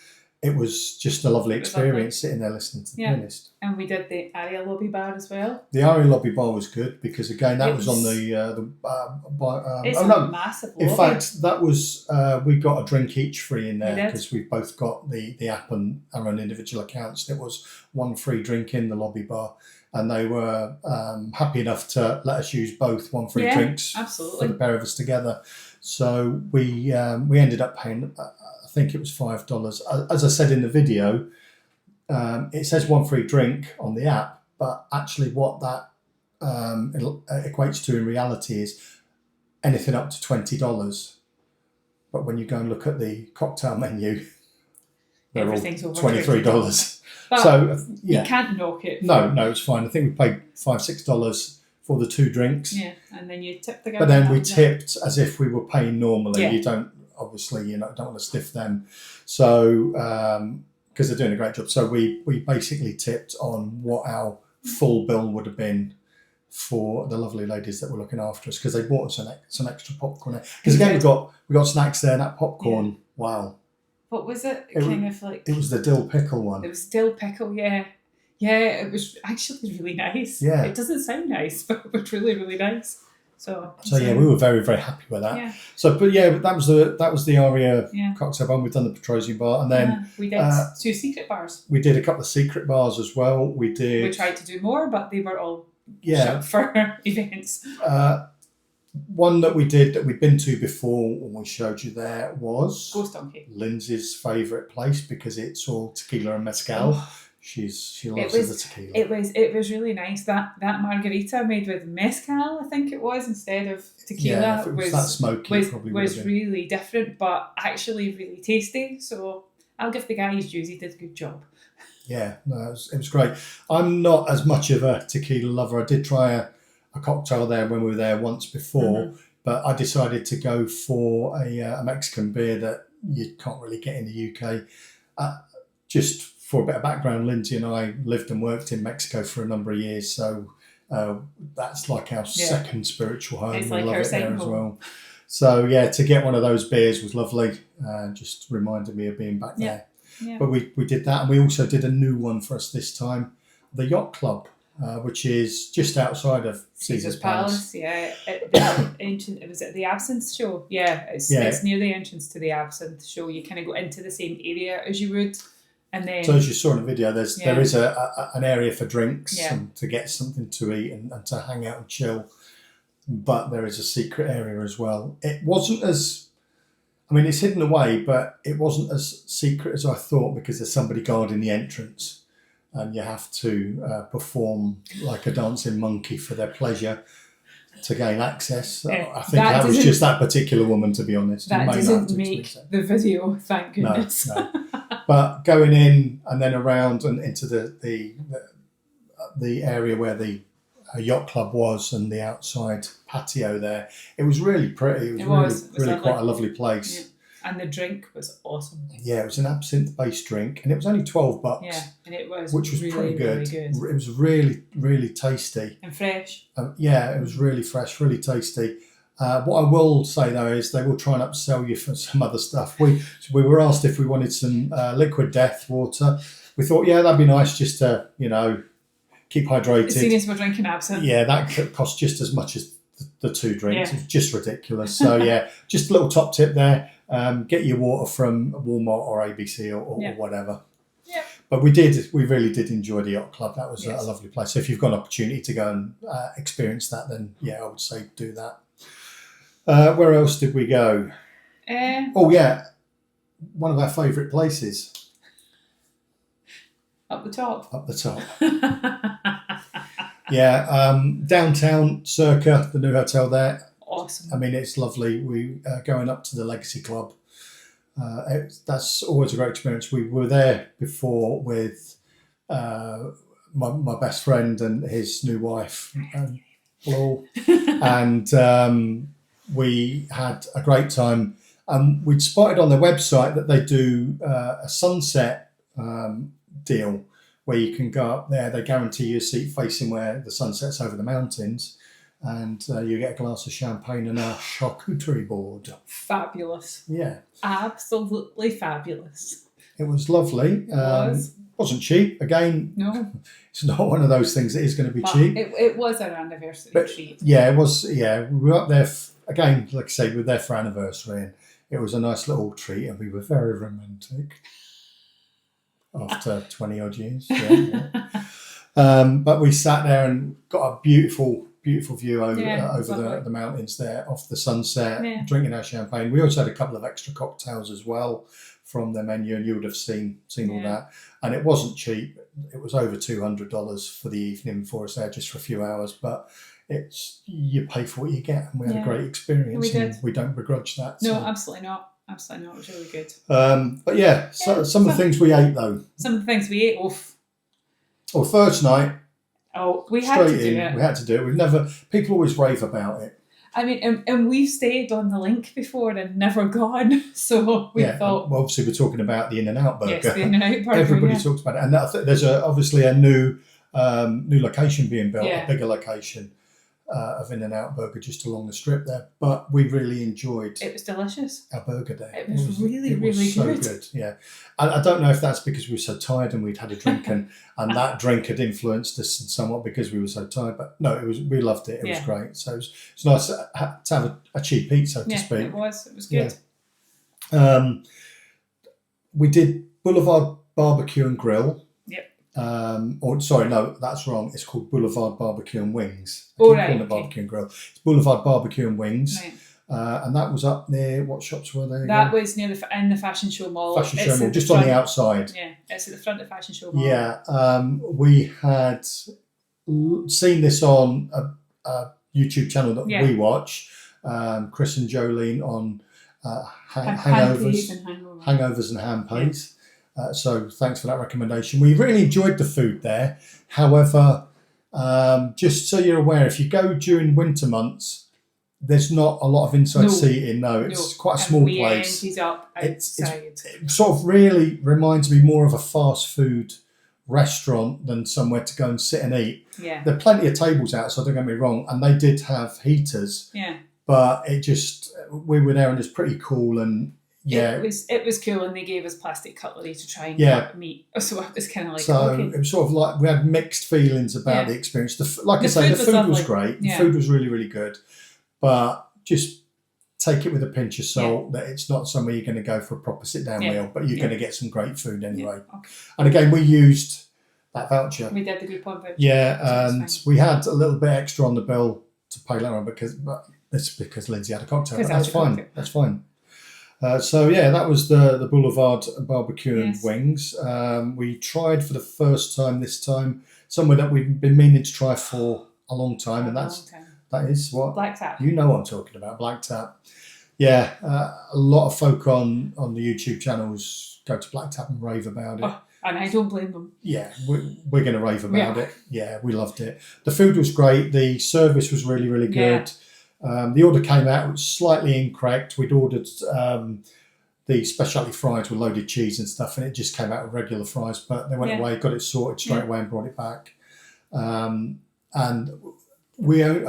it was just a lovely It was lovely. experience sitting there listening to the pianist. And we did the Aria Lobby Bar as well. The Aria Lobby Bar was good because again that It was on was- It's oh a no, massive in lobby. fact that was we got a drink each free in there We did. because we've both got the app and our own individual accounts. There was one free drink in the lobby bar, and they were happy enough to let us use both one free drinks for absolutely. the pair of us together. So we ended up paying, I think it was $5. As I said in the video, it says one free drink on the app, but actually what that equates to in reality is anything up to $20. But when you go and look at the cocktail menu, they're all Everything's over $23. But So yeah, you can't knock it. no, it's fine. I think we paid $5-6 for the 2 drinks. Yeah, and then you tip the guy. But then we tipped as if we were paying normally. Yeah. You don't, obviously, don't want to stiff them. So, because they're doing a great job. So we basically tipped on what our full bill would have been for the lovely ladies that were looking after us, because they bought us some extra popcorn. Because again, we got snacks there, and that popcorn, wow. What was it? It Kind of like... It was the dill pickle one. It was dill pickle, yeah. Yeah, it was actually really nice. Yeah. It doesn't sound nice, but it was really, really nice. So yeah, we were very, very happy with that. Yeah. So, but yeah, that was the Aria Yeah. cocktail bar. We've done the Petrosian bar, and then we did 2 secret bars. we did a couple of secret bars as well. We did. We tried to do more, but they were all Yeah. shut for events. One that we did that we'd been to before when we showed you there was Ghost Donkey. Lindsay's favourite place because it's all tequila and mezcal. She loves the tequila. It was really nice. That margarita made with mezcal, I think it was, instead of tequila, Yeah, if it was that smoky, it probably would was have been. really different, but actually really tasty. So I'll give the guy his dues. He did a good job. Yeah, no, it was great. I'm not as much of a tequila lover. I did try a cocktail there when we were there once before, but I decided to go for a Mexican beer that you can't really get in the UK. Just for a bit of background, Lindsay and I lived and worked in Mexico for a number of years, so that's like our second spiritual home. It's We like love our it there second as home. well. So yeah, to get one of those beers was lovely. Just reminded me of being back there. Yeah. But we did that, and we also did a new one for us this time, the Yacht Club, which is just outside of Caesar's Palace. Yeah. It was at the Absinthe show. Yeah, it's near the entrance to the Absinthe show. You kind of go into the same area as you would, and then. So as you saw in the video, there is an area for drinks and to get something to eat and to hang out and chill. But there is a secret area as well. It wasn't as, I mean, it's hidden away, but it wasn't as secret as I thought because there's somebody guarding the entrance. And you have to perform like a dancing monkey for their pleasure to gain access. I think that was just that particular woman, to be honest. That doesn't make the video, thank goodness. No. But going in and then around and into the area where the yacht club was and the outside patio there, it was really pretty. It was really quite a lovely place. Yeah. And the drink was awesome. Yeah, it was an absinthe-based drink, and it was only $12. Yeah, and it was which was really, pretty good. Really good. It was really, really tasty And fresh. Yeah, it was really fresh, really tasty. What I will say though is they will try and upsell you for some other stuff. We were asked if we wanted some liquid death water. We thought, yeah, that'd be nice just to keep hydrated. As soon as we're drinking absinthe. Yeah, that cost just as much as the 2 drinks. It was just ridiculous. So yeah, just a little top tip there. Get your water from Walmart or ABC or whatever. Yeah. But we really did enjoy the Yacht Club. That was a lovely place. So if you've got an opportunity to go and experience that, then yeah, I would say do that. Where else did we go? Oh yeah, one of our favourite places. Up the top. Up the top. Yeah, downtown Circa, the new hotel there. Awesome. I mean, it's lovely. We going up to the Legacy Club. That's always a great experience. We were there before with my best friend and his new wife, Paul, and we had a great time. We'd spotted on their website that they do a sunset deal where you can go up there. They guarantee you a seat facing where the sun sets over the mountains. And you get a glass of champagne and a charcuterie board. Fabulous. Yeah. Absolutely fabulous. It was lovely. Wasn't cheap. Again, No. it's not one of those things that is going to be But cheap. it was our anniversary treat. Yeah, it was. Yeah, we were up there again. Like I say, we were there for anniversary, and it was a nice little treat, and we were very romantic after 20 odd years. Yeah. But we sat there and got a beautiful view over the mountains there, off the sunset, drinking our champagne. We also had a couple of extra cocktails as well from their menu, and you would have seen all that. And it wasn't cheap. It was over $200 for the evening for us there, just for a few hours. But you pay for what you get, and we had a great experience. We did. And we don't begrudge that. No, so. absolutely not. Absolutely not. It was really good. But yeah, some of the things we ate though. Some of the things we ate off. Well, first night. Oh, we had to do it. We had to do it. We've never. People always rave about it. I mean, and we've stayed on the link before and never gone. So we thought. Well, obviously, we're talking about the In-N-Out burger. Yes, the In-N-Out burger. Everybody talks about it, and there's obviously a new location being built, a bigger location of In-N-Out burger just along the strip there. But we really enjoyed. It was delicious. Our burger there. It was really so good. Yeah, and I don't know if that's because we were so tired and we'd had a drink and that drink had influenced us somewhat because we were so tired. But no, we loved it. It was great. So it's nice to have a cheap eat, so to speak. It was good. Yeah. We did Boulevard Barbecue and Grill. Or sorry, no, that's wrong. It's called Boulevard Barbecue and Wings. I keep calling it Barbecue and Grill. It's Boulevard Barbecue and Wings. Right. And that was up near, what shops were they? That was near in the Fashion Show Mall. Fashion Show Mall, just on the outside. Yeah, it's at the front of Fashion Show Mall. Yeah, we had seen this on a YouTube channel that we watch. Chris and Jolene on Hangovers and Handpays. So thanks for that recommendation. We really enjoyed the food there. However, just so you're aware, if you go during winter months, there's not a lot of inside seating. No, it's quite a small place. It sort of really reminds me more of a fast food restaurant than somewhere to go and sit and eat. Yeah. There are plenty of tables out, so don't get me wrong, and they did have heaters. Yeah. But we were there and it's pretty cool, and it was cool, and they gave us plastic cutlery to try and cut meat. So it was kind of like it was sort of like we had mixed feelings about the experience. The food was great. The food was really, really good, but just take it with a pinch of salt that it's not somewhere you're going to go for a proper sit down meal, but you're going to get some great food anyway. Yeah. Okay. And again, we used that voucher. We did the Groupon voucher. Yeah, and we had a little bit extra on the bill to pay later on because Lindsay had a cocktail. But that's fine. That's fine. So that was the Boulevard Barbecue and Wings. We tried for the first time this time somewhere that we've been meaning to try for a long time, and that is what Black Tap. You know what I'm talking about, Black Tap. Yeah, a lot of folk on the YouTube channels go to Black Tap and rave about it. And I don't blame them. Yeah, we're going to rave about it. Yeah, we loved it. The food was great. The service was really, really good. The order came out, it was slightly incorrect. We'd ordered the specialty fries with loaded cheese and stuff, and it just came out with regular fries, but they went away, got it sorted straight away and brought it back. And we've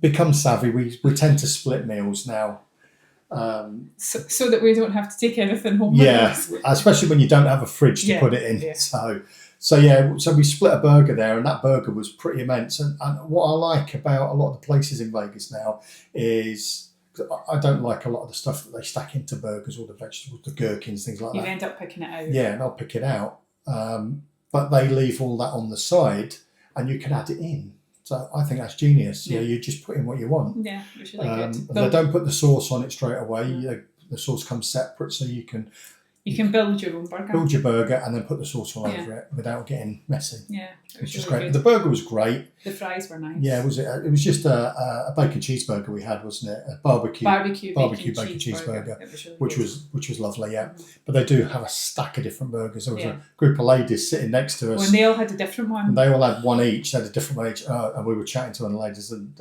become savvy. We tend to split meals now. So that we don't have to take anything home. Yeah, especially when you don't have a fridge to put it in. Yeah. So we split a burger there, and that burger was pretty immense. And what I like about a lot of the places in Vegas now is I don't like a lot of the stuff that they stack into burgers, all the vegetables, the gherkins, things like that. You end up picking it out. Yeah, and I'll pick it out. But they leave all that on the side, and you can add it in. So I think that's genius. Yeah, you just put in what you want. Yeah, which is really good. They don't put the sauce on it straight away. The sauce comes separate, so you can build your own burger. Build your burger and then put the sauce all over it without getting messy. Yeah, which is great. Good. The burger was great. The fries were nice. Yeah, it was just a bacon cheeseburger we had, wasn't it? A barbecue bacon cheeseburger, which was lovely. Yeah, but they do have a stack of different burgers. There was a group of ladies sitting next to us. When they all had a different one. And they all had one each. They had a different one each, and we were chatting to one of the ladies, and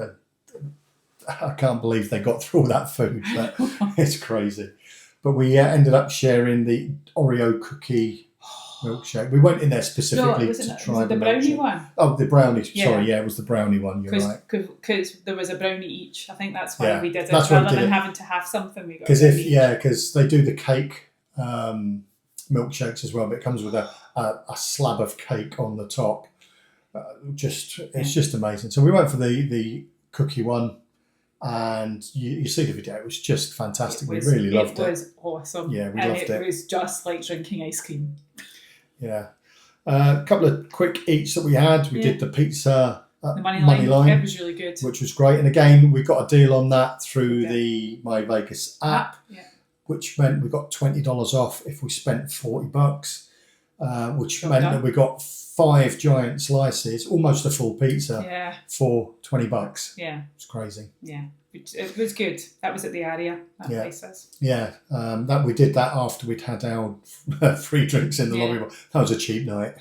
I can't believe they got through all that food. But it's crazy. But we ended up sharing the Oreo cookie milkshake. We went in there specifically was to it try the brownie milkshake. one? Oh, the brownie. Yeah. Sorry, yeah, it was the brownie one. You're right. Because there was a brownie each. I think that's why Yeah, we did it. that's why we Rather did than it. having to have something, we got Because they do the cake milkshakes as well, but it comes with a slab of cake on the top. It's just amazing. So we went for the cookie one, and you see the video. It was just fantastic. We really loved it. It was awesome. Yeah, we and loved it. It was just like drinking ice cream. Yeah. A couple of quick eats that we had. We did the pizza The money line. line. It was really good. Which was great. And again, we got a deal on that through the MyVegas app, which meant we got $20 off if we spent $40, which meant that we got 5 giant slices, almost a full pizza, for $20. Yeah. It's crazy. Yeah. It was good. That was at the area. That place is. Yeah. That we did that after we'd had our free drinks in the lobby. That was a cheap night.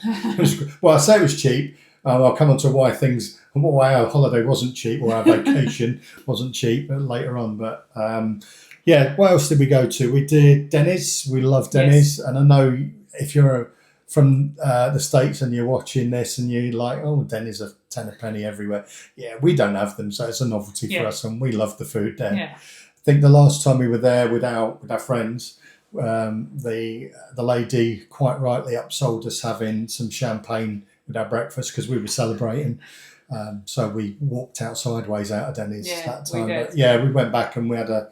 Well, I say it was cheap. I'll come on to why our holiday wasn't cheap, or our vacation wasn't cheap later on. But what else did we go to? We did Denny's. We love Denny's. And I know if you're from the States and you're watching this and you're like, oh, Denny's are 10 a penny everywhere. Yeah, we don't have them, so it's a novelty for us, and we love the food there. Yeah. I think the last time we were there with our friends, the lady quite rightly upsold us having some champagne with our breakfast because we were celebrating. So we walked out sideways out of Denny's that time. We did. But we went back and we had a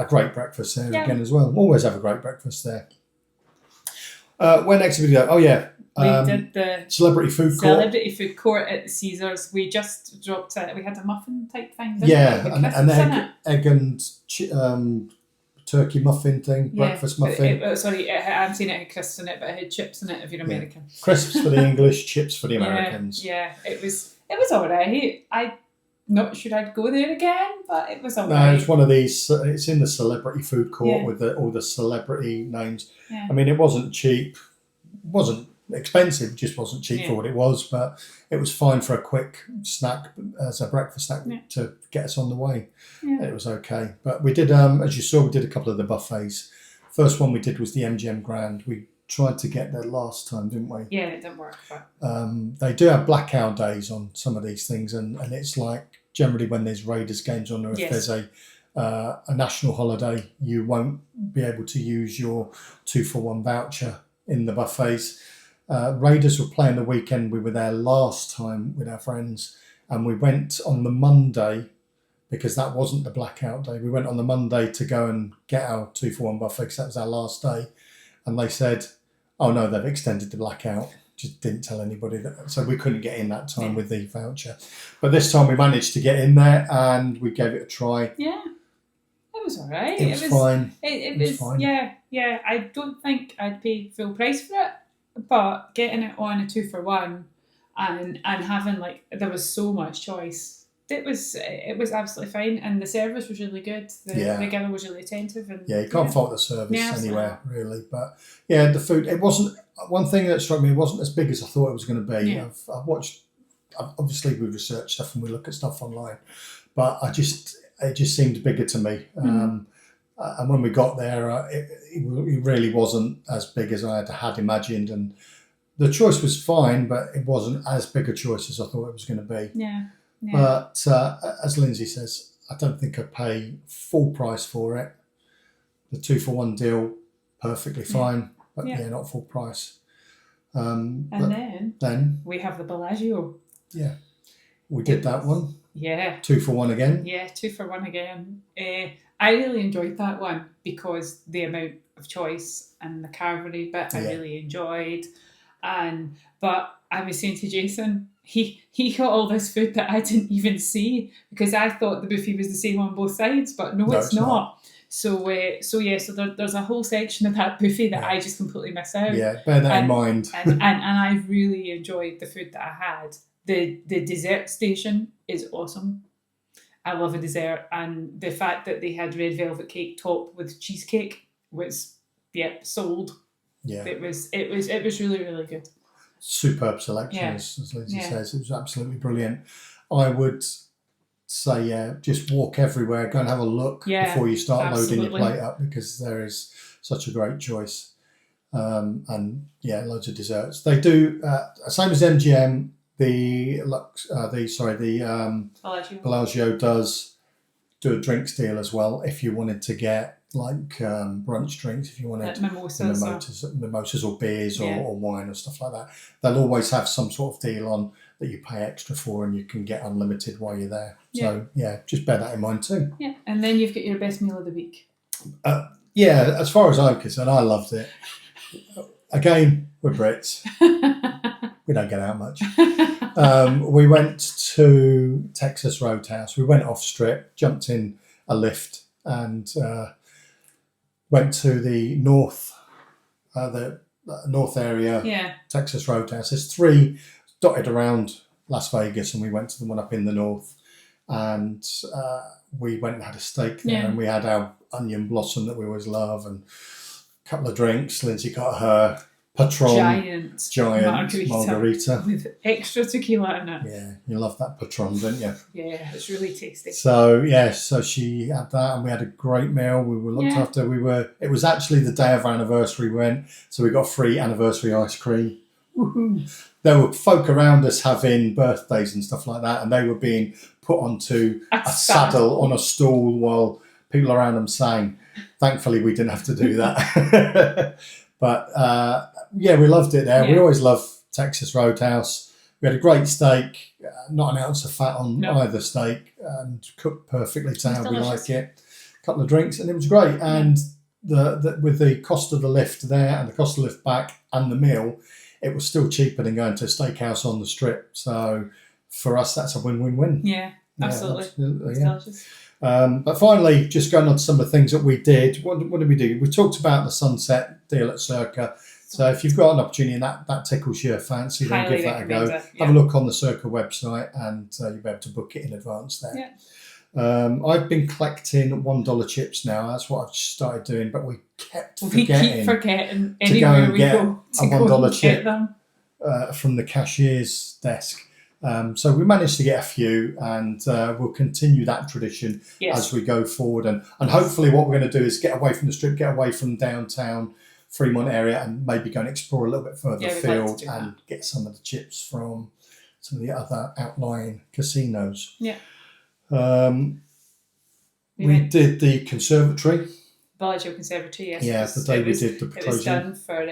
great breakfast there again as well. Always have a great breakfast there. Where next did we go? Oh yeah, we did the celebrity food court at the Caesars. We just dropped it. We had a muffin type thing. An egg and turkey muffin thing, breakfast muffin. I'm saying it had crisps in it, but it had chips in it if you're American. Crisps for the English, chips for the Americans. Yeah, it was all right. I'm not sure I'd go there again, but it was all right. No, it's one of these. It's in the celebrity food court with all the celebrity names. Yeah. I mean, it wasn't cheap, wasn't expensive, just wasn't cheap for what it was, but it was fine for a quick snack, as a breakfast snack to get us on the way. Yeah. It was okay. But we did, as you saw, we did a couple of the buffets. First one we did was the MGM Grand. We tried to get there last time, didn't we? Yeah, it didn't work. But they do have blackout days on some of these things, and it's like generally when there's Raiders games on, or if there's a national holiday, you won't be able to use your 2-for-1 voucher in the buffets. Raiders were playing the weekend. We were there last time with our friends, and we went on the Monday because that wasn't the blackout day. We went on the Monday to go and get our 2-for-1 buffet because that was our last day, and they said, oh no, they've extended the blackout. Just didn't tell anybody that, so we couldn't get in that time with the voucher. But this time we managed to get in there and we gave it a try. Yeah, it was all right. It was fine. It was fine. Yeah. I don't think I'd pay full price for it, but getting it on a 2-for-1 and having there was so much choice. It was absolutely fine, and the service was really good. The girl was really attentive, and you can't fault the service anywhere really. But the food. It wasn't. One thing that struck me, it wasn't as big as I thought it was going to be. Yeah. I've watched. Obviously, we research stuff and we look at stuff online, but it just seemed bigger to me. And when we got there, it really wasn't as big as I had imagined, and the choice was fine, but it wasn't as big a choice as I thought it was going to be. Yeah. But as Lindsay says, I don't think I'd pay full price for it. The 2-for-1 deal, perfectly fine, but not full price. And then we have the Bellagio. Yeah, we did that one. Yeah. 2-for-1 again. Yeah, 2-for-1 again. I really enjoyed that one because the amount of choice and the carvery bit I really enjoyed. But I was saying to Jason, he got all this food that I didn't even see because I thought the buffet was the same on both sides, but no, it's not. So there's a whole section of that buffet that I just completely miss out. Yeah, bear that in mind. and I really enjoyed the food that I had. The dessert station is awesome. I love a dessert, and the fact that they had red velvet cake topped with cheesecake was sold. Yeah, it was really, really good. Superb selection, as Lindsay says. It was absolutely brilliant. I would say, just walk everywhere, go and have a look before you start loading your plate up, because there is such a great choice. and yeah, loads of desserts. They do same as MGM. The Bellagio does do a drinks deal as well. If you wanted to get like brunch drinks, if you wanted Like mimosas or beers or wine or stuff like that, they'll always have some sort of deal on that you pay extra for, and you can get unlimited while you're there. So yeah, just bear that in mind too. Yeah, and then you've got your best meal of the week. Yeah, as far as I'm concerned, I loved it. Again, we're Brits. We don't get out much. We went to Texas Roadhouse. We went off strip, jumped in a lift, and went to the north area. Yeah. Texas Roadhouse. There's 3 dotted around Las Vegas, and we went to the one up in the north. And we went and had a steak there, and we had our onion blossom that we always love, and a couple of drinks. Lindsay got her Patron giant margarita with extra tequila in it. Yeah, you love that Patron, don't you? Yeah, it's really tasty. So so she had that, and we had a great meal. We were looked after. It was actually the day of our anniversary we went, so we got free anniversary ice cream. Woohoo! There were folk around us having birthdays and stuff like that, and they were being put onto a saddle on a stool while people around them sang. Thankfully, we didn't have to do that. But yeah, we loved it there. We always love Texas Roadhouse. We had a great steak, not an ounce of fat on either steak, and cooked perfectly to how we like it. A couple of drinks, and it was great. And with the cost of the lift there and the cost of the lift back and the meal, it was still cheaper than going to a steakhouse on the strip. So for us, that's a win-win-win. Yeah, absolutely. It's delicious. But finally, just going on to some of the things that we did. What did we do? We talked about the sunset deal at Circa. So if you've got an opportunity and that tickles your fancy, then give that a go. Have a look on the Circa website, and you'll be able to book it in advance there. Yeah. I've been collecting $1 chips now. That's what I've started doing, but we keep forgetting to go and get a $1 chip from the cashier's desk. So we managed to get a few, and we'll continue that tradition as we go forward. And hopefully what we're going to do is get away from the strip, get away from downtown Fremont area, and maybe go and explore a little bit further afield and get some of the chips from some of the other outlying casinos. Yeah. We did the conservatory. Bellagio Conservatory, yes. Yeah, the day we did the It was done for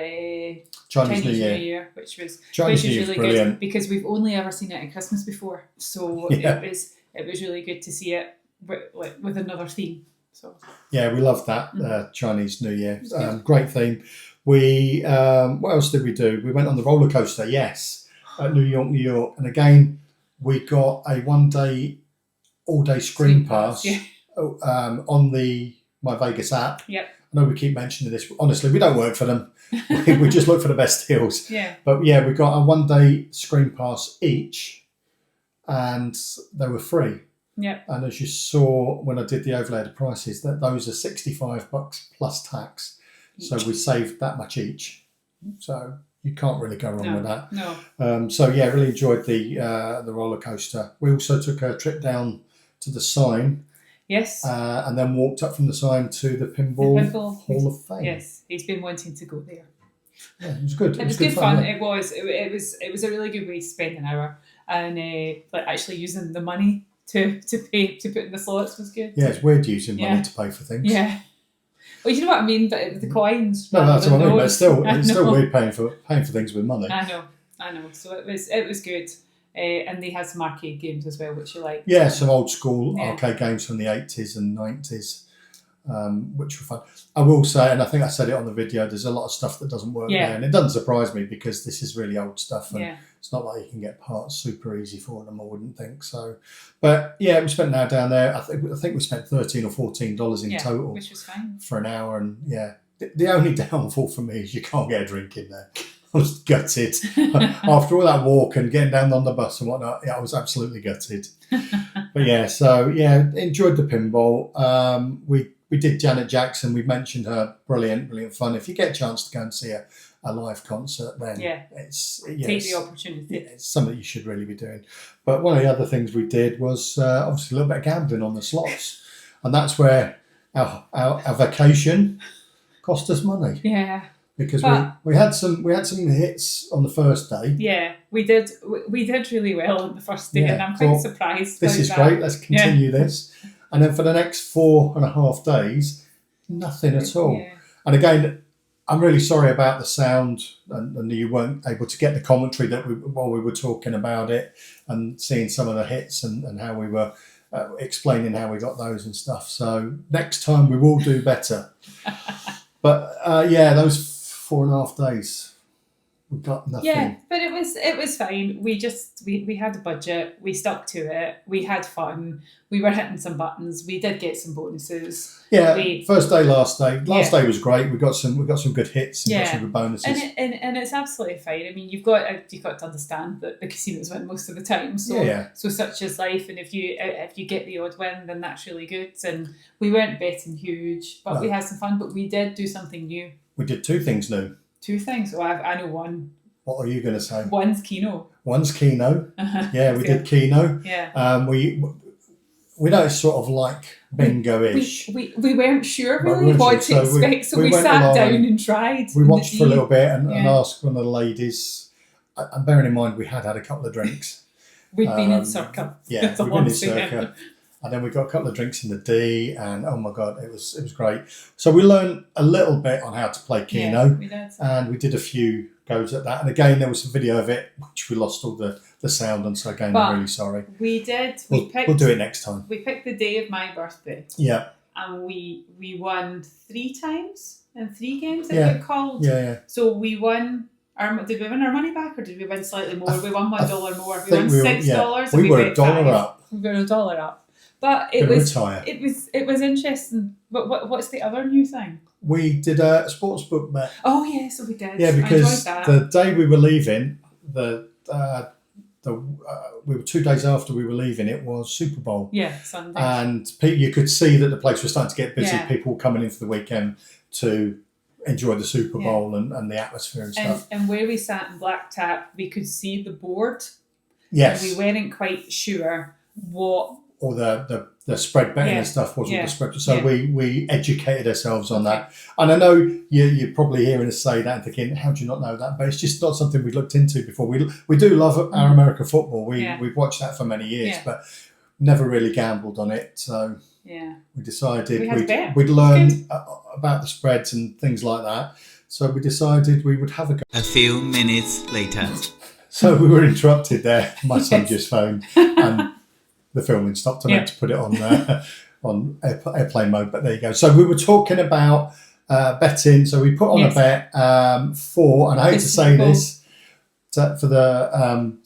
Chinese New Year, which was really brilliant. Good because we've only ever seen it at Christmas before, so it was really good to see it with another theme. So yeah, we loved that Chinese New Year. Great theme. We what else did we do? We went on the roller coaster, at New York, and again we got a 1-day, all-day screen pass on the MyVegas app. Yep. I know we keep mentioning this. Honestly, we don't work for them. We just look for the best deals. Yeah. But yeah, we got a 1-day screen pass each, and they were free. Yeah. And as you saw when I did the overlay of the prices, that those are $65 plus tax. So we saved that much each. So you can't really go wrong with that. No. So yeah, really enjoyed the roller coaster. We also took a trip down to the sign. Yes. And then walked up from the sign to the Pinball Hall of Fame. Yes, he's been wanting to go there. Yeah, it was good. It was good fun. It was a really good way to spend an hour, and actually using the money to pay to put in the slots was good. Yeah, it's weird using money to pay for things. Yeah. Well, you know what I mean, but the coins. No, that's what I mean. But it's still weird paying for things with money. I know. So it was good. And they had some arcade games as well, which you like. Yeah, some old school arcade games from the 80s and 90s, which were fun. I will say, and I think I said it on the video, there's a lot of stuff that doesn't work there. And it doesn't surprise me because this is really old stuff. And it's not like you can get parts super easy for them, I wouldn't think so. But yeah, we spent an hour down there. I think we spent $13 or $14 in total. Which was fine. For an hour. And the only downfall for me is you can't get a drink in there. I was gutted. After all that walk and getting down on the bus and whatnot, I was absolutely gutted. But enjoyed the pinball. We did Janet Jackson. We mentioned her. Brilliant fun. If you get a chance to go and see a live concert, then take the opportunity. Yeah, it's something you should really be doing. But one of the other things we did was obviously a little bit of gambling on the slots, and that's where our vacation cost us money. Yeah. because But- we had some hits on the first day. Yeah, we did really well on the first day, Yeah, and I'm quite thought, surprised. This by is that. great. Let's continue this. And then for the next 4.5 days, nothing at all. Yeah. And again, I'm really sorry about the sound, and you weren't able to get the commentary while we were talking about it and seeing some of the hits and how we were explaining how we got those and stuff. So next time we will do better. But those 4.5 days, we got nothing. Yeah, but it was fine. We had a budget. We stuck to it. We had fun. We were hitting some buttons. We did get some bonuses. Yeah, first day, last day. Last Yeah. day was great. We got some good hits and got some good bonuses. And it's absolutely fine. I mean, you've got to understand that the casinos win most of the time. So so such is life. And if you get the odd win, then that's really good. And we weren't betting huge, but we had some fun. But we did do something new. We did 2 things new. 2 things. Oh, I know one. What are you going to say? One's Keno. One's Keno. Yeah, we did Keno. Yeah. We know it's sort of like bingo-ish. We weren't sure But really what so to expect, so we went sat along down and tried. We watched for a little bit and Yeah. asked one of the ladies. And bearing in mind, we had a couple of drinks. We'd been in Circa. Yeah, That's a we've been in long thing. Circa. And then we got a couple of drinks in the D, and oh my God, it was great. So we learned a little bit on how to play Keno, Yeah, we did. and we did a few goes at that. And again, there was some video of it, which we lost all the sound on. So again, But I'm really sorry. We did. We'll do it next time. We picked the day of my birthday, Yeah, and we won 3 times in 3 games. Yeah. It called. yeah. So we won. Did we win our money back, or did we win slightly more? We won $1 more. We think won $6. We were bet $1 5. up. We were $1 up. But Gonna retire. it was interesting. But what's the other new thing? We did a sports book bet. Oh yeah, so we did. Yeah, I because enjoyed that. the day we were leaving, we were 2 days after we were leaving. It was Super Bowl. Yeah, Sunday. And you could see that the place was starting to get busy. Yeah. People were coming in for the weekend to enjoy the Super Bowl and the atmosphere and stuff. And where we sat in Black Tap, we could see the board. Yes. And we weren't quite sure what. Or the spread betting and stuff wasn't the spread. So we educated ourselves on that. And I know you're probably hearing us say that and thinking, how do you not know that? But it's just not something we've looked into before. We do love our American football. We've watched that for many years, but never really gambled on it. So we decided we'd learn about the spreads and things like that. So we decided we would have a go. A few minutes later. So we were interrupted there. My son just phoned and the filming stopped. I meant to put it on airplane mode, but there you go. So we were talking about betting. So we put on a bet for, and I hate to say this, for the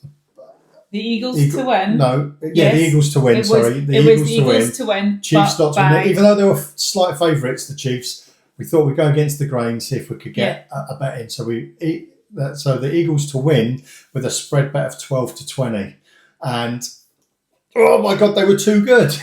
Eagles to win. No, the Eagles to win. It was the Eagles to win. Chiefs not to win. Even though they were slight favourites, the Chiefs, we thought we'd go against the grain, see if we could get a bet in. So so the Eagles to win with a spread bet of 12-20, and oh my God, they were too good.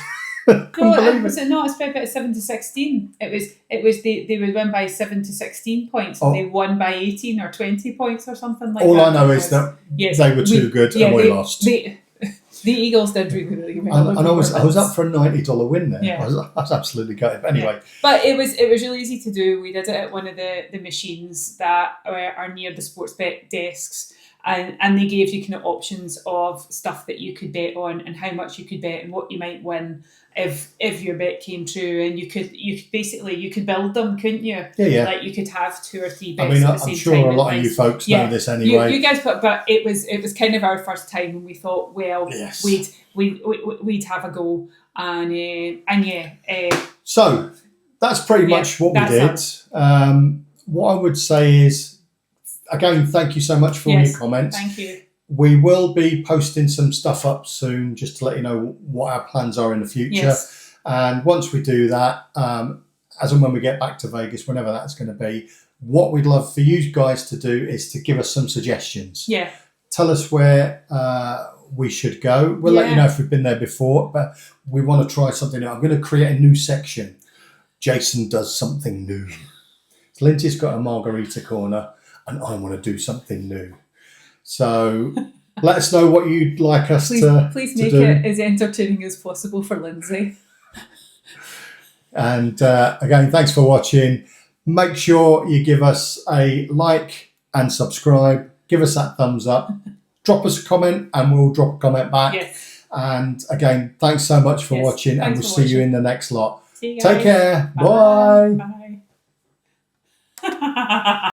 Was it not a spread bet of 7-16? It was they would win by 7-16 points, and they won by 18 or 20 points or something like that. All I know is that they were too good and we lost. The Eagles did really well. And I was performance. up for a $90 win there. Yeah. I was absolutely gutted. But anyway. But it was really easy to do. We did it at one of the machines that are near the sports bet desks. And they gave you kind of options of stuff that you could bet on and how much you could bet and what you might win if your bet came true. And you could build them, couldn't you? Yeah. Like you could have 2 or 3 bets. I mean, at the I'm same sure time a lot of you folks know this anyway. You guys but it was kind of our first time, and we thought, well, we'd have a go, So that's pretty much what we did. What I would say is, again, thank you so much for all your comments. Thank you. We will be posting some stuff up soon just to let you know what our plans are in the future. Yes. And once we do that, as and when we get back to Vegas, whenever that's going to be, what we'd love for you guys to do is to give us some suggestions. Yeah. Tell us where we should go. We'll let you know if we've been there before, but we want to try something new. I'm going to create a new section. Jason does something new. Lindsay's got a margarita corner, and I want to do something new. So let us know what you'd like us to Please to make do. it as entertaining as possible for Lindsay. And again, thanks for watching. make sure you give us a like and subscribe. Give us that thumbs up. Drop us a comment and we'll drop a comment back. Yes. And again, thanks so much for watching, and we'll see you in the next lot. See you Take guys. care. Bye. Bye.